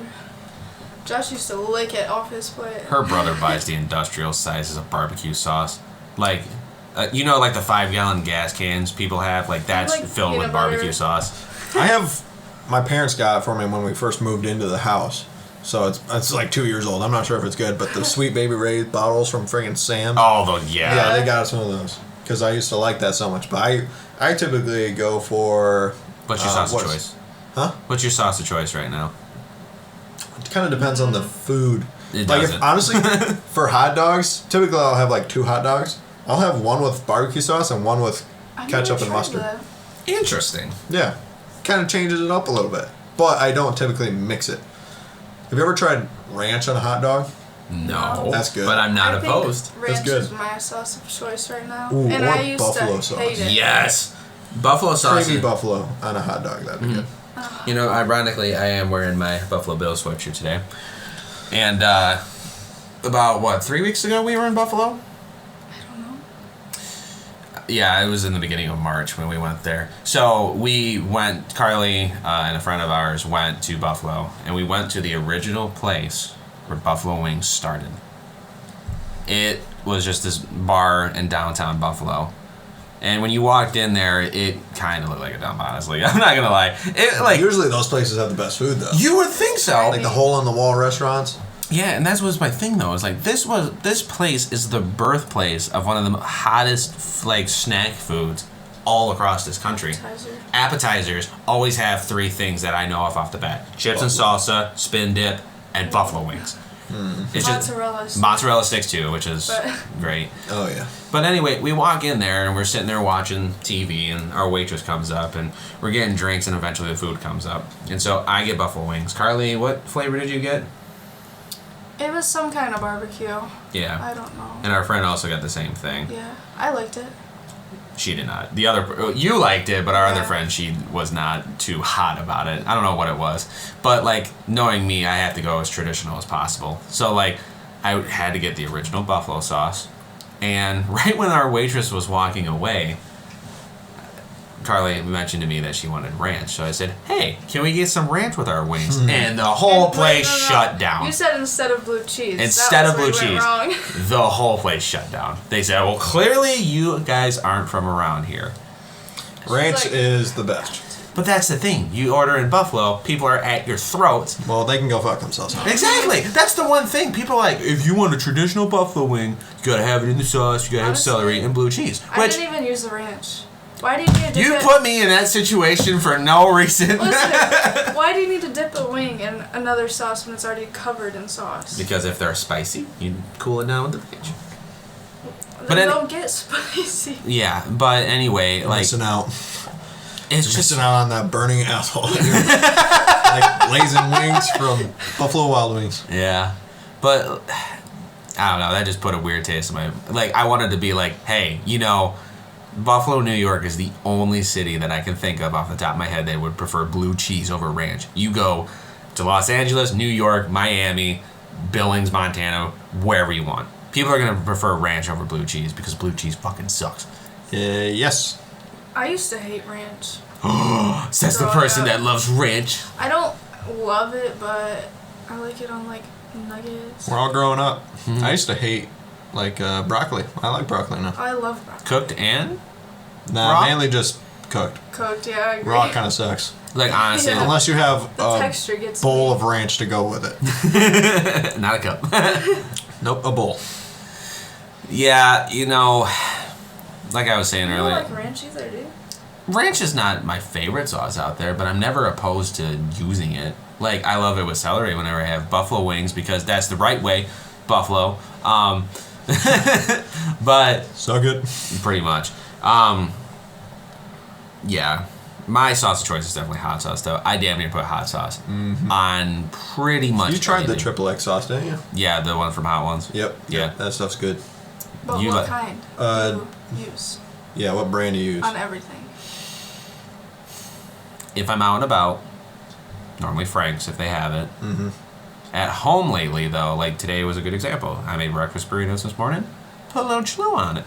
Josh used to lick it off his plate.
Her brother buys the industrial sizes of barbecue sauce. Like, like the 5-gallon gas cans people have? Like, that's
Like
filled with
peanut
barbecue
butter.
sauce.
I have my parents got it for me when we first moved into the house. So it's like 2 years old. I'm not sure if it's good, but the Sweet Baby Ray's bottles from friggin' Sam's.
Oh,
Yeah, they got us one of those because I used to like that so much. But I typically go for.
What's your sauce of choice?
Huh?
What's your sauce of choice right now?
It kind of depends on the food.
It
like
doesn't.
if honestly, for hot dogs, typically I'll have like 2 hot dogs. I'll have one with barbecue sauce and one with
I've
ketchup
never
and
tried
mustard.
that.
Interesting.
Yeah, kind of changes it up a little bit, but I don't typically mix it. Have you ever tried ranch on a hot dog?
No.
That's good.
But I'm not
I think
opposed.
Ranch
good.
is my sauce of choice right now.
Ooh,
and
or
I used
buffalo
to
sauce.
hate it.
Yes. Buffalo sauce.
Creamy buffalo on a hot dog. That'd be good.
You know, ironically, I am wearing my Buffalo Bills sweatshirt today. And about, 3 weeks ago we were in Buffalo?
I don't know.
Yeah, it was in the beginning of March when we went there. So we went, Carli and a friend of ours went to Buffalo, and we went to the original place where Buffalo Wings started. It was just this bar in downtown Buffalo. And when you walked in there, it kind of looked like a dump, honestly. I'm not going to lie. It
Usually those places have the best food though.
You would think so.
Like the hole in the wall restaurants.
Yeah, and that was my thing though. It's like this place is the birthplace of one of the hottest snack foods all across this country.
Appetizer.
Appetizers always have 3 things that I know off the bat: chips and salsa, spin dip, and buffalo wings. It's
Mozzarella sticks.
mozzarella sticks too, which is great.
Oh yeah.
But anyway, we walk in there and we're sitting there watching TV, and our waitress comes up and we're getting drinks, and eventually the food comes up. And so I get buffalo wings. Carli, what flavor did you get?
It was some kind of barbecue.
Yeah.
I don't know.
And our friend also got the same thing.
Yeah, I liked it.
She did not. You liked it, but our other
Yeah.
friend, she was not too hot about it. I don't know what it was. But, knowing me, I have to go as traditional as possible. So, I had to get the original buffalo sauce. And right when our waitress was walking away, Carli mentioned to me that she wanted ranch. So I said, hey, can we get some ranch with our wings? And the whole
And-
place
no.
shut down.
You said instead of blue cheese.
Instead
That
of
was
blue
where you went
cheese.
wrong.
The whole place shut down. They said, well, clearly you guys aren't from around here.
Ranch
like-
is the best.
But that's the thing. You order in Buffalo, people are at your throats.
Well, they can go fuck themselves.
Exactly. That's the one thing. People are like, if you want a traditional buffalo wing, you gotta have it in the sauce, you gotta have celery and blue cheese.
I didn't even use the ranch. Why do you need to dip
You
it?
put me in that situation for no reason.
Listen, why do you need to dip a wing in another sauce when it's already covered in sauce?
Because if they're spicy, you cool it down with the ranch.
They don't get spicy.
Yeah, but anyway,
You're
like
missing out.
it's
You're
just
missing out on that burning asshole. Like blazing wings from Buffalo Wild Wings.
yeah, but I don't know. That just put a weird taste in my like. I wanted to be like, hey, you know, Buffalo, New York is the only city that I can think of off the top of my head that would prefer blue cheese over ranch. You go to Los Angeles, New York, Miami, Billings, Montana, wherever you want. People are gonna prefer ranch over blue cheese because blue cheese fucking sucks.
Yes.
I used to hate ranch.
Says the person that loves ranch.
I don't love it, but I like it on like nuggets.
We're all growing up. I used to hate like broccoli. I like broccoli now.
I love broccoli.
Cooked and
Nah,
Raw?
mainly just cooked.
Cooked, yeah, I agree.
Raw kind of sucks.
like honestly,
Yeah.
Unless you have
The
a
texture gets
bowl
me.
of ranch to go with it.
not a cup.
Nope, a bowl.
Yeah, you know, like I was saying
I don't
earlier,
like ranch either, dude.
ranch is not my favorite sauce out there, but I'm never opposed to using it. Like, I love it with celery whenever I have buffalo wings because that's the right way, buffalo. But
So good.
pretty much. Yeah, my sauce of choice is definitely hot sauce, though. I damn near put hot sauce on pretty much
You tried the
everything.
triple X sauce, didn't you?
Yeah, the one from Hot Ones.
Yep.
Yeah.
That stuff's good.
But
You
what
like-
kind
Uh,
do you use
Yeah, what brand do you use?
on everything?
If I'm out and about, normally Frank's if they have it.
Mm-hmm.
At home lately, though, like today was a good example. I made breakfast burritos this morning. Put a little Cholula on it.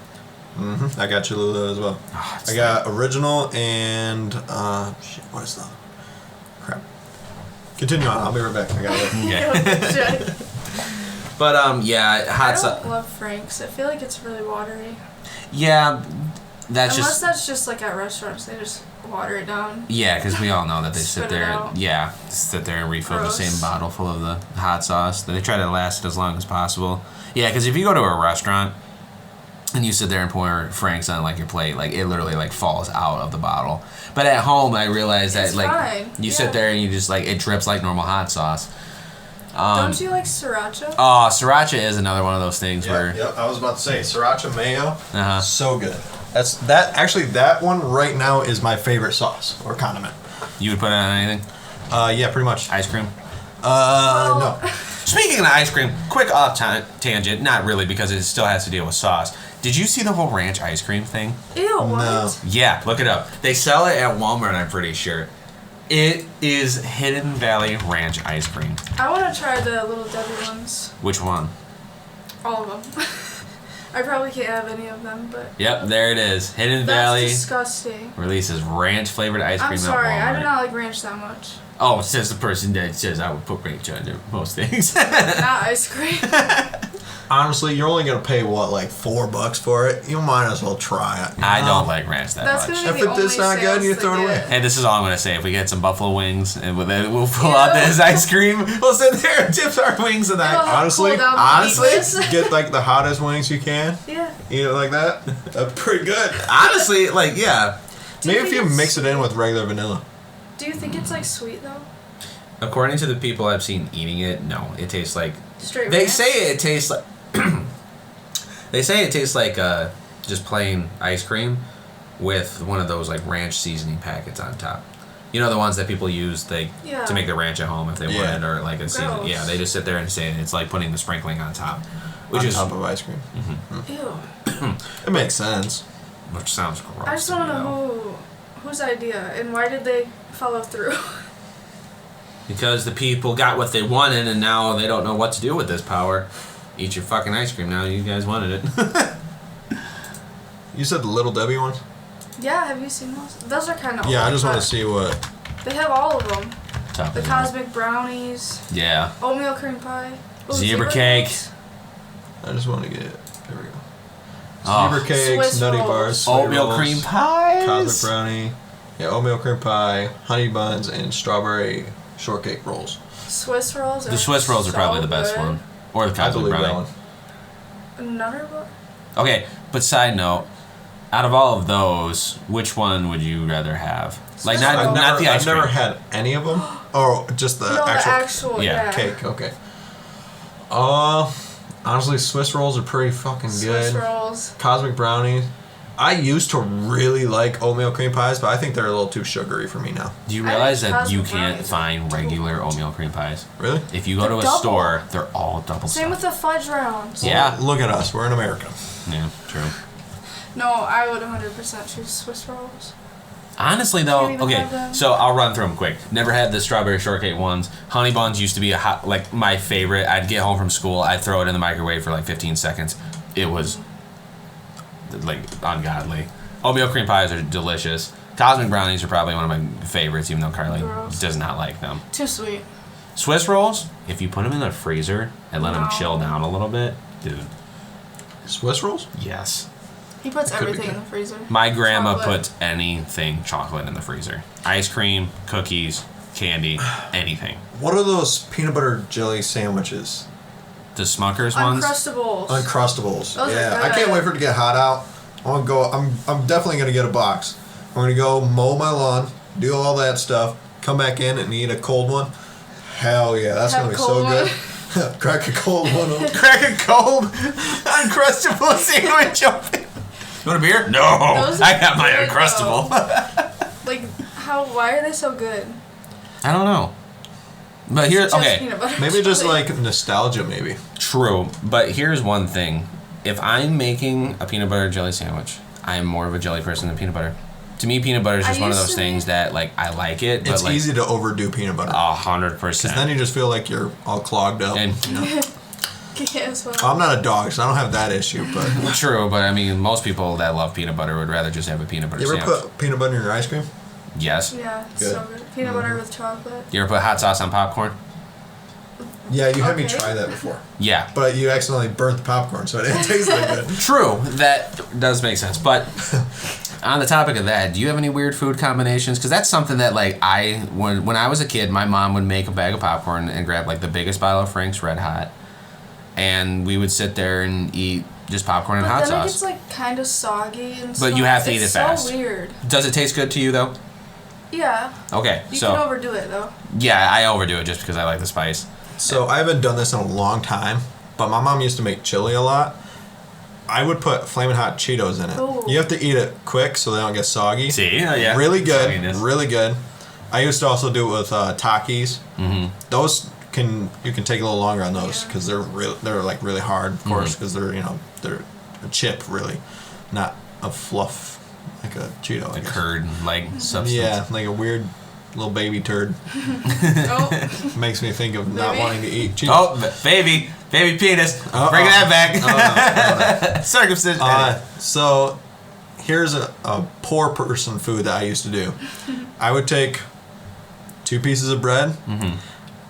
Mm-hmm. I got Cholula as well.
Oh, it's
I got original and shit. What is that? Crap. Continue on. I'll be right back. I got it.
Okay. But yeah,
I
hot
don't
sauce.
love Frank's. I feel like it's really watery.
Yeah, that's
Unless
just
that's just like at restaurants, they just water it down.
yeah, because we all know that they sit
Spit it
there.
out.
Yeah, sit there and refill
Gross.
the same bottle full of the hot sauce. They try to last it as long as possible. Yeah, because if you go to a restaurant and you sit there and pour Frank's on like your plate, like it literally like falls out of the bottle. But at home, I realized that
It's
like
fine,
you
yeah.
sit there and you just like it drips like normal hot sauce.
Don't you like sriracha?
Oh, sriracha is another one of those things where
Yep. I was about to say sriracha mayo.
uh-huh.
So good. That one right now is my favorite sauce or condiment.
You would put it on anything?
Yeah, pretty much.
Ice cream?
Well,
No.
Speaking of ice cream, quick off tangent, not really because it still has to deal with sauce. Did you see the whole ranch ice cream thing?
Ew, what?
No.
Yeah, look it up. They sell it at Walmart, I'm pretty sure. It is Hidden Valley Ranch ice cream.
I want to try the Little Debbie ones.
Which one?
All of them. I probably can't have any of them, but.
Yep, there it is. Hidden
That's
Valley
disgusting.
releases ranch flavored ice cream
I'm
at
sorry, I do
Walmart.
not like ranch that much.
Oh, says the person that says I would put ranch under most things.
Not ice cream.
Honestly, you're only gonna pay what, like $4 for it. You might as well try it.
I don't like ranch that
That's
much.
gonna be
If
the
it is
only
not good,
sales
you
they
throw it away.
get.
Hey, this is all I'm gonna say. If we get some buffalo wings and we'll pull out this ice cream, we'll sit there and dip our wings in
It'll
that.
help
Honestly-
cool down the
honestly,
meatness.
Get like the hottest wings you can.
Yeah.
Eat it like that. That's pretty good.
Honestly, like yeah.
Do
Maybe
you
if
think
you
it's-
mix it in with regular vanilla.
Do you think it's like sweet though?
According to the people I've seen eating it, no, it tastes like.
Straight
They
ranch?
say it tastes like. They say it tastes like just plain ice cream, with one of those like ranch seasoning packets on top. You know the ones that people use
Yeah.
to make the ranch at home if they want
Yeah.
it, or like a season.
Gross.
Yeah, they just sit there and say it. It's like putting the sprinkling on top,
On top of ice cream.
Ew.
It makes sense.
which sounds gross.
I just
to
want to
me, though.
know whose idea and why did they follow through?
Because the people got what they wanted and now they don't know what to do with this power. Eat your fucking ice cream now. You guys wanted it.
You said the Little Debbie ones?
Yeah, have you seen those? Those are kind of
Yeah,
old,
I just want
but
to see what.
They have all of them.
Top
The
of
cosmic brownies,
Yeah.
oatmeal cream pie, ooh,
Zebra cake.
cakes.
I just want to get. There we go.
Oh.
Zebra cakes,
Swiss
nutty
rolls.
bars, sweet
Oatmeal
rolls,
cream pies.
cosmic brownie, Yeah, oatmeal cream pie, honey buns, and strawberry shortcake rolls.
Swiss rolls.
The Swiss rolls are
so
probably the best
good.
one. Or the
I
cosmic
believe that
brownie.
one.
Another one.
Okay, but side note, out of all of those, which one would you rather have? Like not
I've
not the ice
I've
cream.
never had any of them. Oh, just the
No, the
actual
actual.
yeah,
Yeah.
cake. Okay. Honestly, Swiss rolls are pretty fucking
Swiss
good.
rolls.
Cosmic brownies. I used to really like oatmeal cream pies, but I think they're a little too sugary for me now.
Do you
I
realize
like
that you
cosmic
can't
brownies.
find regular oatmeal cream pies?
Really?
If you go to
They're
a
double.
store, they're all double
Same with
stuffed.
the fudge rounds.
Yeah.
Look at us. We're in America.
Yeah, true.
No, I would 100% choose Swiss rolls.
Honestly, though,
Can't even
okay,
have them.
so I'll run through them quick. Never had the strawberry shortcake ones. Honey buns used to be like my favorite. I'd get home from school, I'd throw it in the microwave for like 15 seconds. It was like ungodly. Oatmeal cream pies are delicious. Cosmic brownies are probably one of my favorites, even though Carly
Gross.
does not like them.
Too sweet.
Swiss rolls, if you put them in the freezer and let them
No.
chill down a little bit, dude,
Swiss rolls?
yes.
He puts
Could be
everything in
good.
the freezer.
My grandma
Chocolate.
puts anything chocolate in the freezer. Ice cream, cookies, candy, anything.
What are those peanut butter jelly sandwiches?
The Smucker's ones?
Uncrustables.
Uncrustables.
Those are
Yeah, I can't
good.
wait for it to get hot out. I'm gonna go. I'm definitely gonna get a box. I'm gonna go mow my lawn, do all that stuff, come back in and eat a cold one. Hell yeah, that's
Have
gonna
a
be so
cold
good. Crack a cold one open.
Crack a cold Uncrustable sandwich open. You want a beer? No.
Those
I
are
got my
good,
Uncrustable.
Like, why are they so good?
I don't know. But here's,
Just
okay,
peanut butter
Maybe just
jelly.
like nostalgia, maybe.
true. But here's one thing. If I'm making a peanut butter jelly sandwich, I'm more of a jelly person than peanut butter. To me, peanut butter is
I
just one of
used
those
to
things
be-
that, like, I like it, but,
It's
like,
easy to overdo peanut butter.
100%.
Then you just feel like you're all clogged up.
And
you know?
Yes, well,
I'm not a dog, so I don't have that issue. But
true, but I mean, most people that love peanut butter would rather just have a peanut butter
you ever
sandwich.
put peanut butter in your ice cream?
Yes.
yeah, it's
Good.
so good. Peanut butter with chocolate.
You ever put hot sauce on popcorn?
Yeah, you had me
Okay.
try that before,
Yeah.
but you accidentally burnt the popcorn, so it didn't taste that good.
True, that does make sense. But on the topic of that, do you have any weird food combinations? Because that's something that, like, when I was a kid, my mom would make a bag of popcorn and grab, like, the biggest bottle of Frank's Red Hot, and we would sit there and eat just popcorn and
But
hot
then
sauce.
it gets like kind of soggy and stuff.
But you have to eat
It's
it fast.
so weird.
Does it taste good to you, though?
Yeah.
Okay,
You
so
can overdo it though.
yeah, I overdo it just because I like the spice.
So I haven't done this in a long time, but my mom used to make chili a lot. I would put flaming hot Cheetos in it.
Ooh.
You have to eat it quick so they don't get soggy.
See, yeah,
Really good,
Sogginess.
really good. I used to also do it with Takis.
Mhm.
Those you can take a little longer on those
Yeah.
because they're like really hard, of course, because they're a chip really, not a fluff like a Cheeto. I
The
guess.
curd like substance.
Yeah, like a weird little baby turd.
Oh,
Makes me think of not
Baby?
wanting to eat Cheetos.
Oh, baby penis.
Oh,
Bring
oh.
that back.
Oh,
Circumcision.
So here's a poor person food that I used to do. I would take 2 pieces of bread,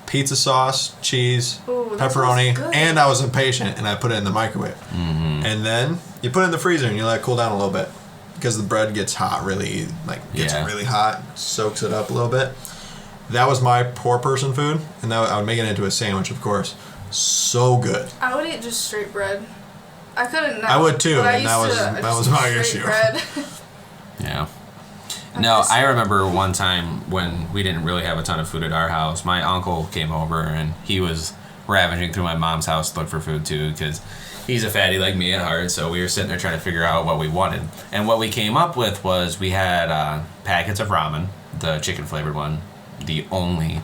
pizza sauce, cheese,
Ooh, that
pepperoni,
sounds good.
and I was impatient and I put it in the microwave. And then you put it in the freezer and you let it cool down a little bit because the bread gets hot really, gets
Yeah.
really hot, soaks it up a little bit. That was my poor person food, and I would make it into a sandwich, of course. So good.
I would eat just straight bread. I couldn't. Now,
I would too,
but I
and that
used
was-
to
that
just
was my
eat
issue.
straight Bread.
Yeah.
I'm
No,
just-
I remember one time when we didn't really have a ton of food at our house. My uncle came over and he was ravaging through my mom's house to look for food too because he's a fatty like me at heart. So we were sitting there trying to figure out what we wanted. And what we came up with was we had packets of ramen, the chicken flavored one, the only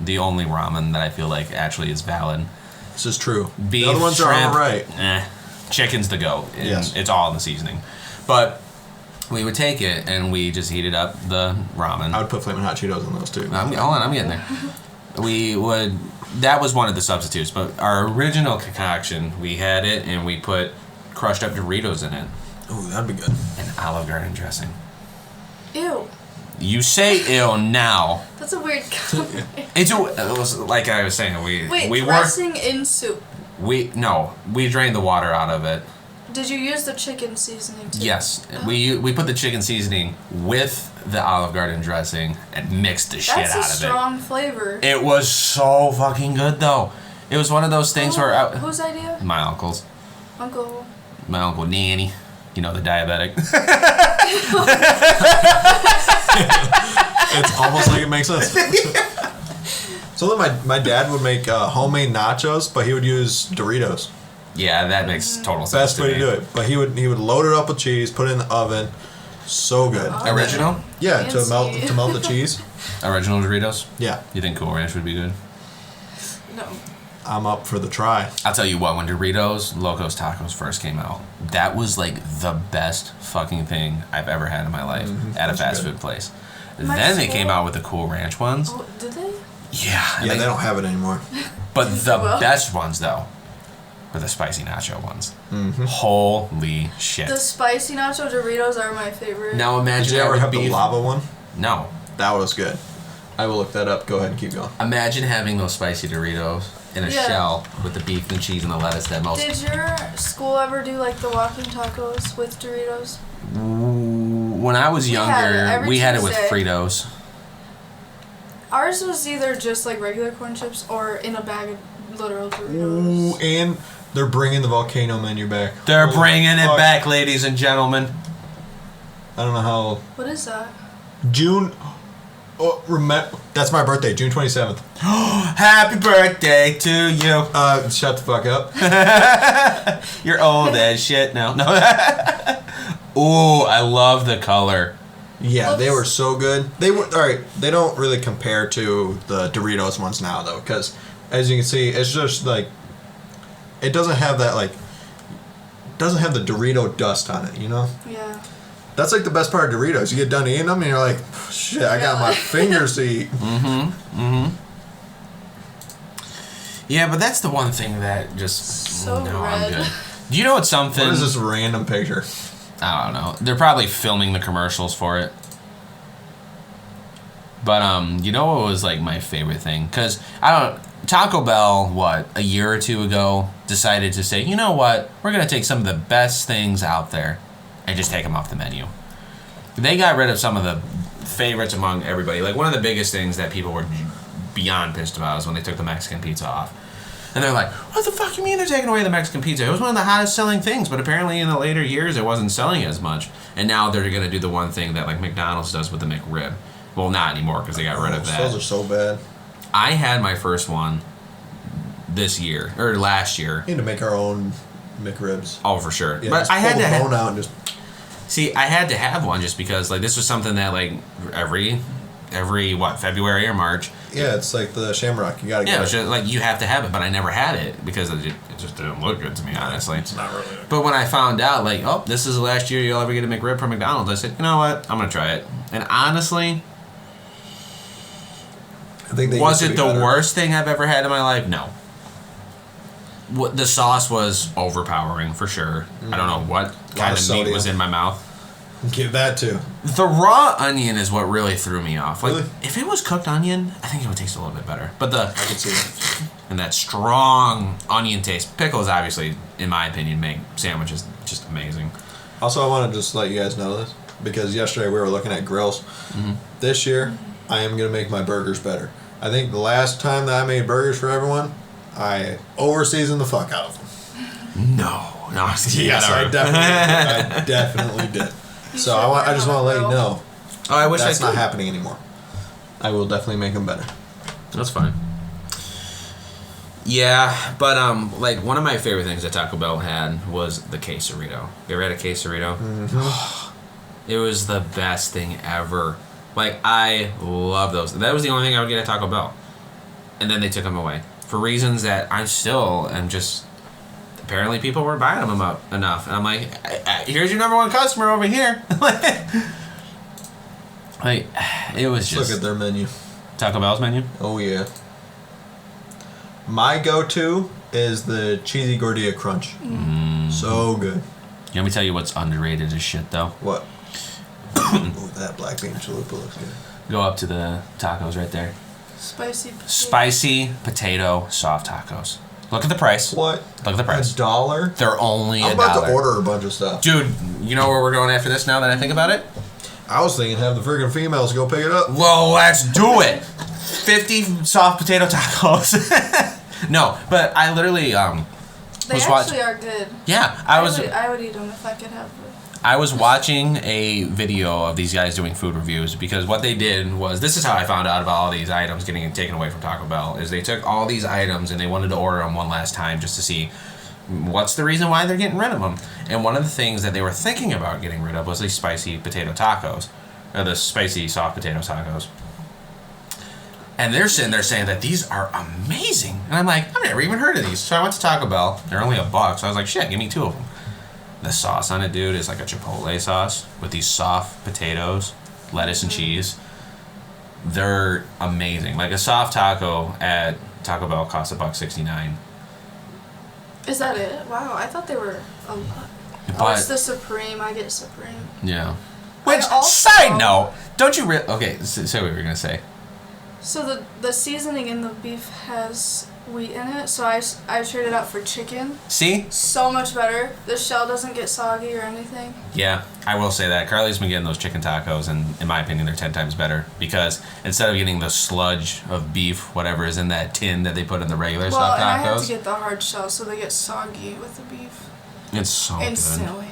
ramen that I feel like actually is valid.
This is true.
Beef,
the other ones
shrimp,
are all right.
Chicken's the goat. And
Yes.
It's all in the seasoning. But we would take it and we just heated up the ramen.
I would put flaming hot Cheetos in those too.
Hold on, I'm getting there. That was one of the substitutes, but our original concoction, we had it and we put crushed up Doritos in it
Ooh, that'd be good.
and Olive Garden dressing.
Ew,
You say ill now.
that's a weird combination.
It was like I was saying,
Wait,
we weren't
dressing in soup.
we drained the water out of it.
Did you use the chicken seasoning too?
Yes, we put the chicken seasoning with the Olive Garden dressing and mixed the shit out of it.
That's a strong flavor.
It was so fucking good though. It was one of those things where
whose idea?
my uncle's.
Uncle.
My uncle Nanny, you know, the diabetic.
It's almost like it makes sense. So then my dad would make homemade nachos, but he would use Doritos.
Yeah, that makes total sense.
Best way to do it. But he would load it up with cheese, put it in the oven. So good.
Original?
Yeah,
Fancy.
to melt the cheese.
Original Doritos?
Yeah.
You think Cool Ranch would be good?
No.
I'm up for the try.
I'll tell you what, when Doritos Locos Tacos first came out, that was like the best fucking thing I've ever had in my life at a fast food place.
My
Then they
school-
came out with the Cool Ranch ones.
Oh, did they?
Yeah.
Yeah, they don't have it anymore.
But the
Well.
best ones, though, were the spicy nacho ones. Holy shit.
The spicy nacho Doritos are my favorite.
Now imagine
Did you
that
ever
with
have the
beef.
lava one?
No.
That was good. I will look that up. Go ahead and keep going.
Imagine having those spicy Doritos in a
Yeah.
shell with the beef and cheese and the lettuce that most.
Did your school ever do like the walking tacos with Doritos?
When I was
We had it
younger,
every
we had it with
Tuesday.
Fritos.
Ours was either just like regular corn chips or in a bag of literal Doritos.
Ooh, and they're bringing the volcano menu back.
They're
Holy
bringing it
fuck.
back, ladies and gentlemen.
I don't know how.
What is that?
June. Oh, that's my birthday, June 27th.
Happy birthday to you.
Shut the fuck up.
You're old as shit now. No. Ooh, I love the color.
Yeah, they
Looks-
were so good. They were all right. They don't really compare to the Doritos ones now, though, because as you can see, it's just like it doesn't have that like doesn't have the Dorito dust on it. You know,
Yeah.
that's like the best part of Doritos. You get done eating them, and you're like, shit, I got my fingers to eat.
Yeah, but that's the one thing that just
So
no, I'm
red.
good. Do you know what's something?
What is this random picture?
I don't know. They're probably filming the commercials for it. But you know what was like my favorite thing? Cause Taco Bell, a year or two ago, decided to say, you know what, we're gonna take some of the best things out there, and just take them off the menu. They got rid of some of the favorites among everybody. Like one of the biggest things that people were beyond pissed about is when they took the Mexican pizza off. And they're like, what the fuck you mean they're taking away the Mexican pizza? It was one of the hottest selling things, but apparently in the later years it wasn't selling as much. And now they're going to do the one thing that like McDonald's does with the McRib. Well, not anymore because they got rid of that.
Those are so bad.
I had my first one this year, or last year.
We need to make our own McRibs.
Oh, for sure.
Yeah,
But
just
I had
pull
to
the
have...
bone out and just.
See, I had to have one just because like this was something that like every February or March.
Yeah, it's like the Shamrock. You gotta
Yeah,
get
it was
it.
just like you have to have it, but I never had it because it just didn't look good to me, honestly.
It's not really.
But when I found out, like, oh, this is the last year you'll ever get a McRib from McDonald's, I said, you know what, I'm gonna try it. And honestly,
I think they
was
used to
it
be
the
better.
worst thing I've ever had in my life? No. What the sauce was overpowering for sure. I don't know what kind of meat
sodium.
was in my mouth.
Give that too.
The raw onion is what really threw me off. Like,
Really?
if it was cooked onion, I think it would taste a little bit better. But
I can see it.
and that strong onion taste. Pickles, obviously, in my opinion, make sandwiches just amazing.
Also, I want to just let you guys know this because yesterday we were looking at grills. This year, I am gonna make my burgers better. I think the last time that I made burgers for everyone, I over-seasoned the fuck out of them.
No.
Yes, I definitely did.
You
So
should
I
learn
just
how
want to
to
let you
grill.
know
Oh, I wish
that's
I
not
could.
happening anymore. I will definitely make them better.
That's fine. Yeah, but like one of my favorite things that Taco Bell had was the quesarito. You ever had a quesarito? It was the best thing ever. Like I love those. That was the only thing I would get at Taco Bell, and then they took them away for reasons that I still am just. Apparently, people weren't buying them up enough, and I'm like, "Here's your number one customer over here." Like, it was
Look
just
at their menu.
Taco Bell's menu.
Oh yeah. My go-to is the cheesy gordita crunch. So good.
Let me tell you what's underrated as shit, though.
What? Ooh, that black bean chalupa looks good.
Go up to the tacos right there.
Spicy. Potato.
Spicy potato soft tacos. Look at the price.
What?
Look at the price.
$1?
They're only
I'm
$1.
about to order a bunch of stuff.
Dude, you know where we're going after this now that I think about it?
I was thinking have the freaking females go pick it up.
Well, let's do it. 50 soft potato tacos. No, but I literally
They actually are good.
Yeah,
I would eat them if I could have them.
I was watching a video of these guys doing food reviews because what they did was, this is how I found out about all these items getting taken away from Taco Bell, is they took all these items and they wanted to order them one last time just to see what's the reason why they're getting rid of them. And one of the things that they were thinking about getting rid of was these spicy potato tacos, or the spicy soft potato tacos. And they're sitting there saying that these are amazing. And I'm like, I've never even heard of these. So I went to Taco Bell. They're only $1, so I was like, shit, give me 2 of them. The sauce on it, dude, is like a Chipotle sauce with these soft potatoes, lettuce and cheese. They're amazing. Like a soft taco at Taco Bell costs $1.69.
Is that it? Wow, I thought they were a lot.
But
it's the Supreme. I get Supreme.
yeah. Which,
also,
side note, don't you okay, say what you were gonna say.
So the seasoning in the beef has wheat in it, so I traded out for chicken.
See?
So much better. The shell doesn't get soggy or anything.
Yeah, I will say that. Carli's been getting those chicken tacos, and in my opinion, they're 10 times better because instead of getting the sludge of beef, whatever is in that tin that they put in the regular soft
and I
tacos.
have to get the hard shell, so they get soggy with the beef.
It's so
instantly.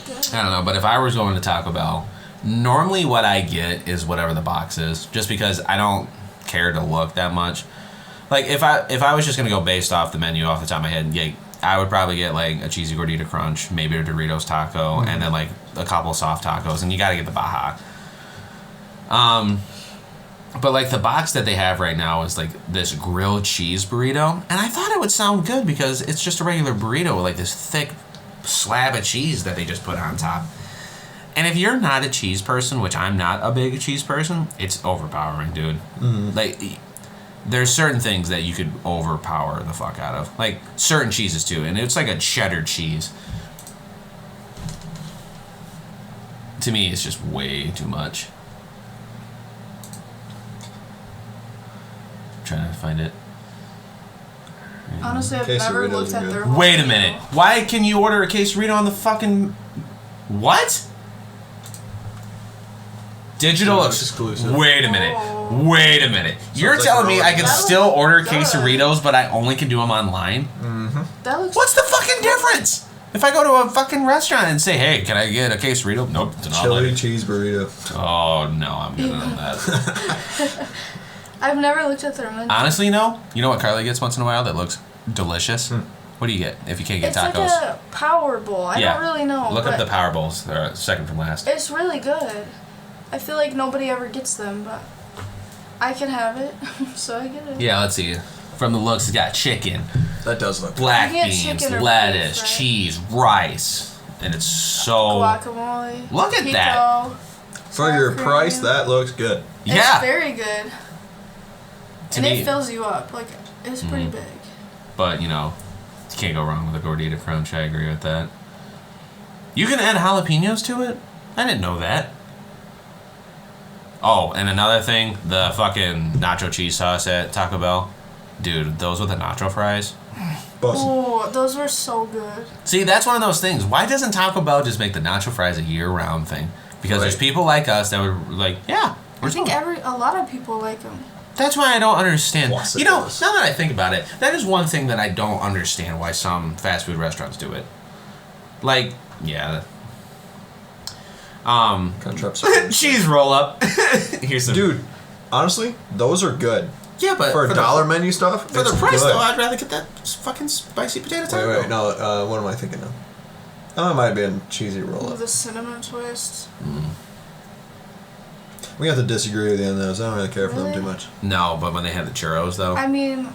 Good. I don't know, but if I was going to Taco Bell, normally what I get is whatever the box is, just because I don't care to look that much. Like if I was just gonna go based off the menu off the top of my head, yeah, I would probably get like a cheesy gordita crunch, maybe a Doritos taco, and then like a couple soft tacos, and you gotta get the Baja. But like the box that they have right now is like this grilled cheese burrito, and I thought it would sound good because it's just a regular burrito with like this thick slab of cheese that they just put on top. And if you're not a cheese person, which I'm not a big cheese person, it's overpowering, dude. Like, there's certain things that you could overpower the fuck out of. Like, certain cheeses, too. And it's like a cheddar cheese. To me, it's just way too much. I'm trying to find it.
Honestly, I've never looked at their whole
Wait a
menu.
minute. Why can you order a quesarito on the fucking... What? Digital
exclusive.
Wait a minute.
Oh.
Wait a minute. You're
like
telling me I can
that
still
looks
order
good.
quesaritos, but I only can do them online?
That looks.
What's the fucking difference? If I go to a fucking restaurant and say, hey, can I get a quesarito? Nope. It's not
Chili
letting.
cheese burrito.
Oh, no, I'm good on that.
I've never looked at their menu.
Honestly, no. You know what Carli gets once in a while that looks delicious? What do you get if you can't get
It's
tacos?
like a power bowl. I don't really know.
Look up
but
the Power Bowls. They're second from last.
It's really good. I feel like nobody ever gets them, but I can have it, so I get it.
Yeah, let's see. From the looks, it's got chicken,
That does look
black
You can get
beans,
chicken or
lettuce,
beef, right?
cheese, rice, and it's so...
Guacamole.
Look at
pico,
that.
For your
sour
price,
cream.
that looks good.
It's
Yeah.
very good.
To
And
me,
it fills you up. Like, it's pretty big.
but, you know, you can't go wrong with a gordita crunch. I agree with that. You can add jalapenos to it? I didn't know that. Oh, and another thing, the fucking nacho cheese sauce at Taco Bell. Dude, those with the nacho fries.
Bussin'.
Oh, those were so good.
See, that's one of those things. Why doesn't Taco Bell just make the nacho fries a year-round thing? Because there's
Right.
people like us that would like, yeah.
I think a lot of people like them.
That's why I don't understand.
Plus it
You know,
is.
now that I think about it, that is one thing that I don't understand why some fast food restaurants do it. Like, yeah. Cheese roll up. Here's some.
Dude, honestly, those are good.
Yeah, but
For a
the-
dollar menu stuff,
For the
it's
price,
good.
though, I'd rather get that fucking spicy potato taco.
Wait, no, what am I thinking of? Oh, it might have been cheesy roll up.
The cinnamon twist.
We have to disagree with you on those. I don't really care for them
Really?
too much.
No, but when they had the churros, though.
I mean,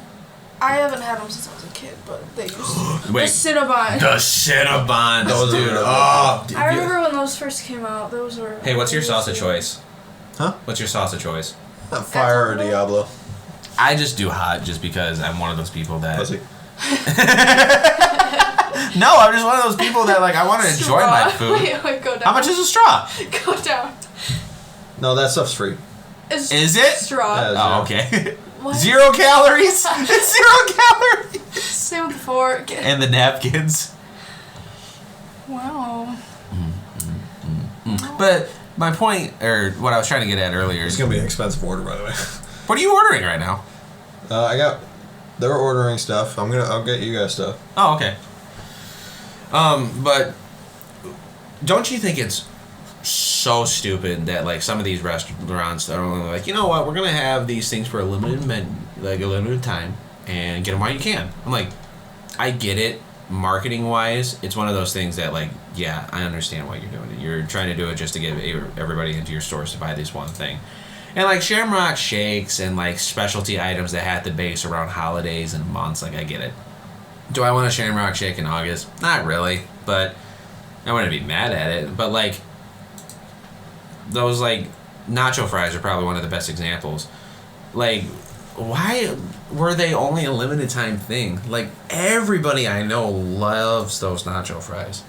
I haven't had them since I was a kid, but they used to.
Wait.
The Cinnabon.
The Cinnabons,
Those
dude.
are-
Oh,
I remember when those first came out. Those were.
Hey, what's your sauce of choice?
Huh?
What's your sauce of choice?
Fire or Diablo?
I just do hot just because I'm one of those people that...
Pussy.
No, I'm just one of those people that, like, I want to enjoy my food.
Wait, go down.
How much is a straw?
Go down.
No, that stuff's free.
It's
Is it?
straw.
Yeah,
Oh, okay.
What?
0 calories. It's 0 calories.
Same with the fork.
And the napkins.
Wow.
But my point, or what I was trying to get at earlier,
It's
is
gonna be an expensive order, by the way.
what are you ordering right now?
They were ordering stuff. I'll get you guys stuff.
Oh, okay. But don't you think it's so stupid that like some of these restaurants are only like, you know what, we're gonna have these things for a limited time, and get them while you can. I'm like, I get it. Marketing wise, it's one of those things that like, yeah, I understand why you're doing it. You're trying to do it just to get everybody into your stores to buy this one thing. And like Shamrock Shakes and like specialty items that have to base around holidays and months, like I get it. Do I want a Shamrock Shake in August? Not really, but I wouldn't be mad at it. But like those like nacho fries are probably one of the best examples. Like, why were they only a limited time thing? Like everybody I know loves those nacho fries.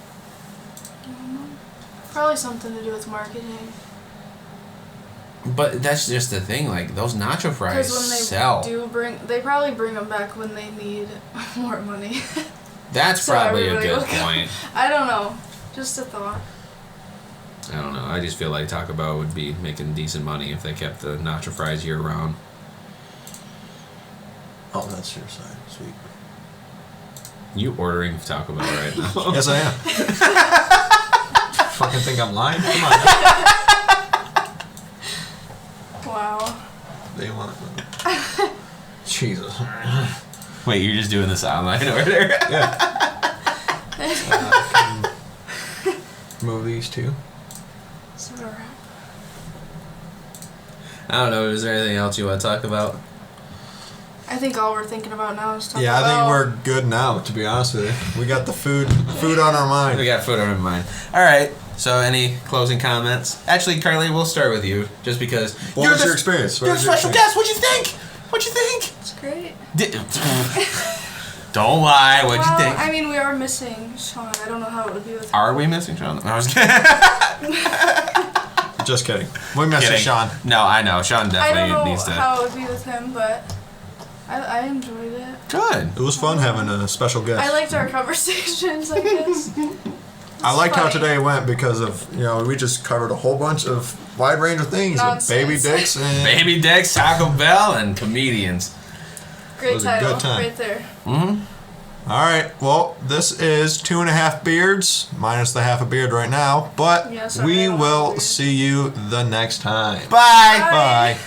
Probably something to do with marketing.
But that's just the thing. Like those nacho fries
Because when they
sell.
they probably bring them back when they need more money.
That's
So
probably a
everybody
good
will go.
point.
I don't know. Just a thought.
I don't know. I just feel like Taco Bell would be making decent money if they kept the nacho fries year round.
Oh, that's your side. Sweet.
You ordering Taco Bell right now?
Yes, I am. Fucking think I'm lying? Come on.
Wow.
They want it. Jesus.
Wait, you're just doing this online order?
Yeah. Move these two.
So we're wrap.
I don't know. Is there anything else you want to talk about?
I think all we're thinking about now is talking
Yeah, I
about.
think we're good now, to be honest with you. We got the food on our mind.
We got food on our mind. All right. So, any closing comments? Actually, Carly, we'll start with you, just because
What was your experience? What
You're a
was your
special
experience?
guest. What'd you think? What'd you think?
It's great.
Don't lie. What'd you think?
I mean, we are missing Sean. I don't know how it would be with him.
Are we missing Sean? No, I was kidding.
Just kidding. We miss you,
Kidding.
Sean.
No, I know. Sean
I don't
definitely
know
needs to.
how it would be with him, but I enjoyed it.
Good.
It was fun having a special guest.
I liked our conversations, I guess.
I liked how
funny.
today went because of, we just covered a whole bunch of wide range of things.
Nonsense.
Baby dicks and...
Baby dicks, Taco Bell, and comedians.
Great
was a
title,
good time.
right there.
Mm-hmm.
All right. Well, this is 2.5 beards, minus the half a beard right now. But
Yeah, sorry, I
we
don't have a
will
beard.
see you the next time.
Bye.
Bye.
Bye.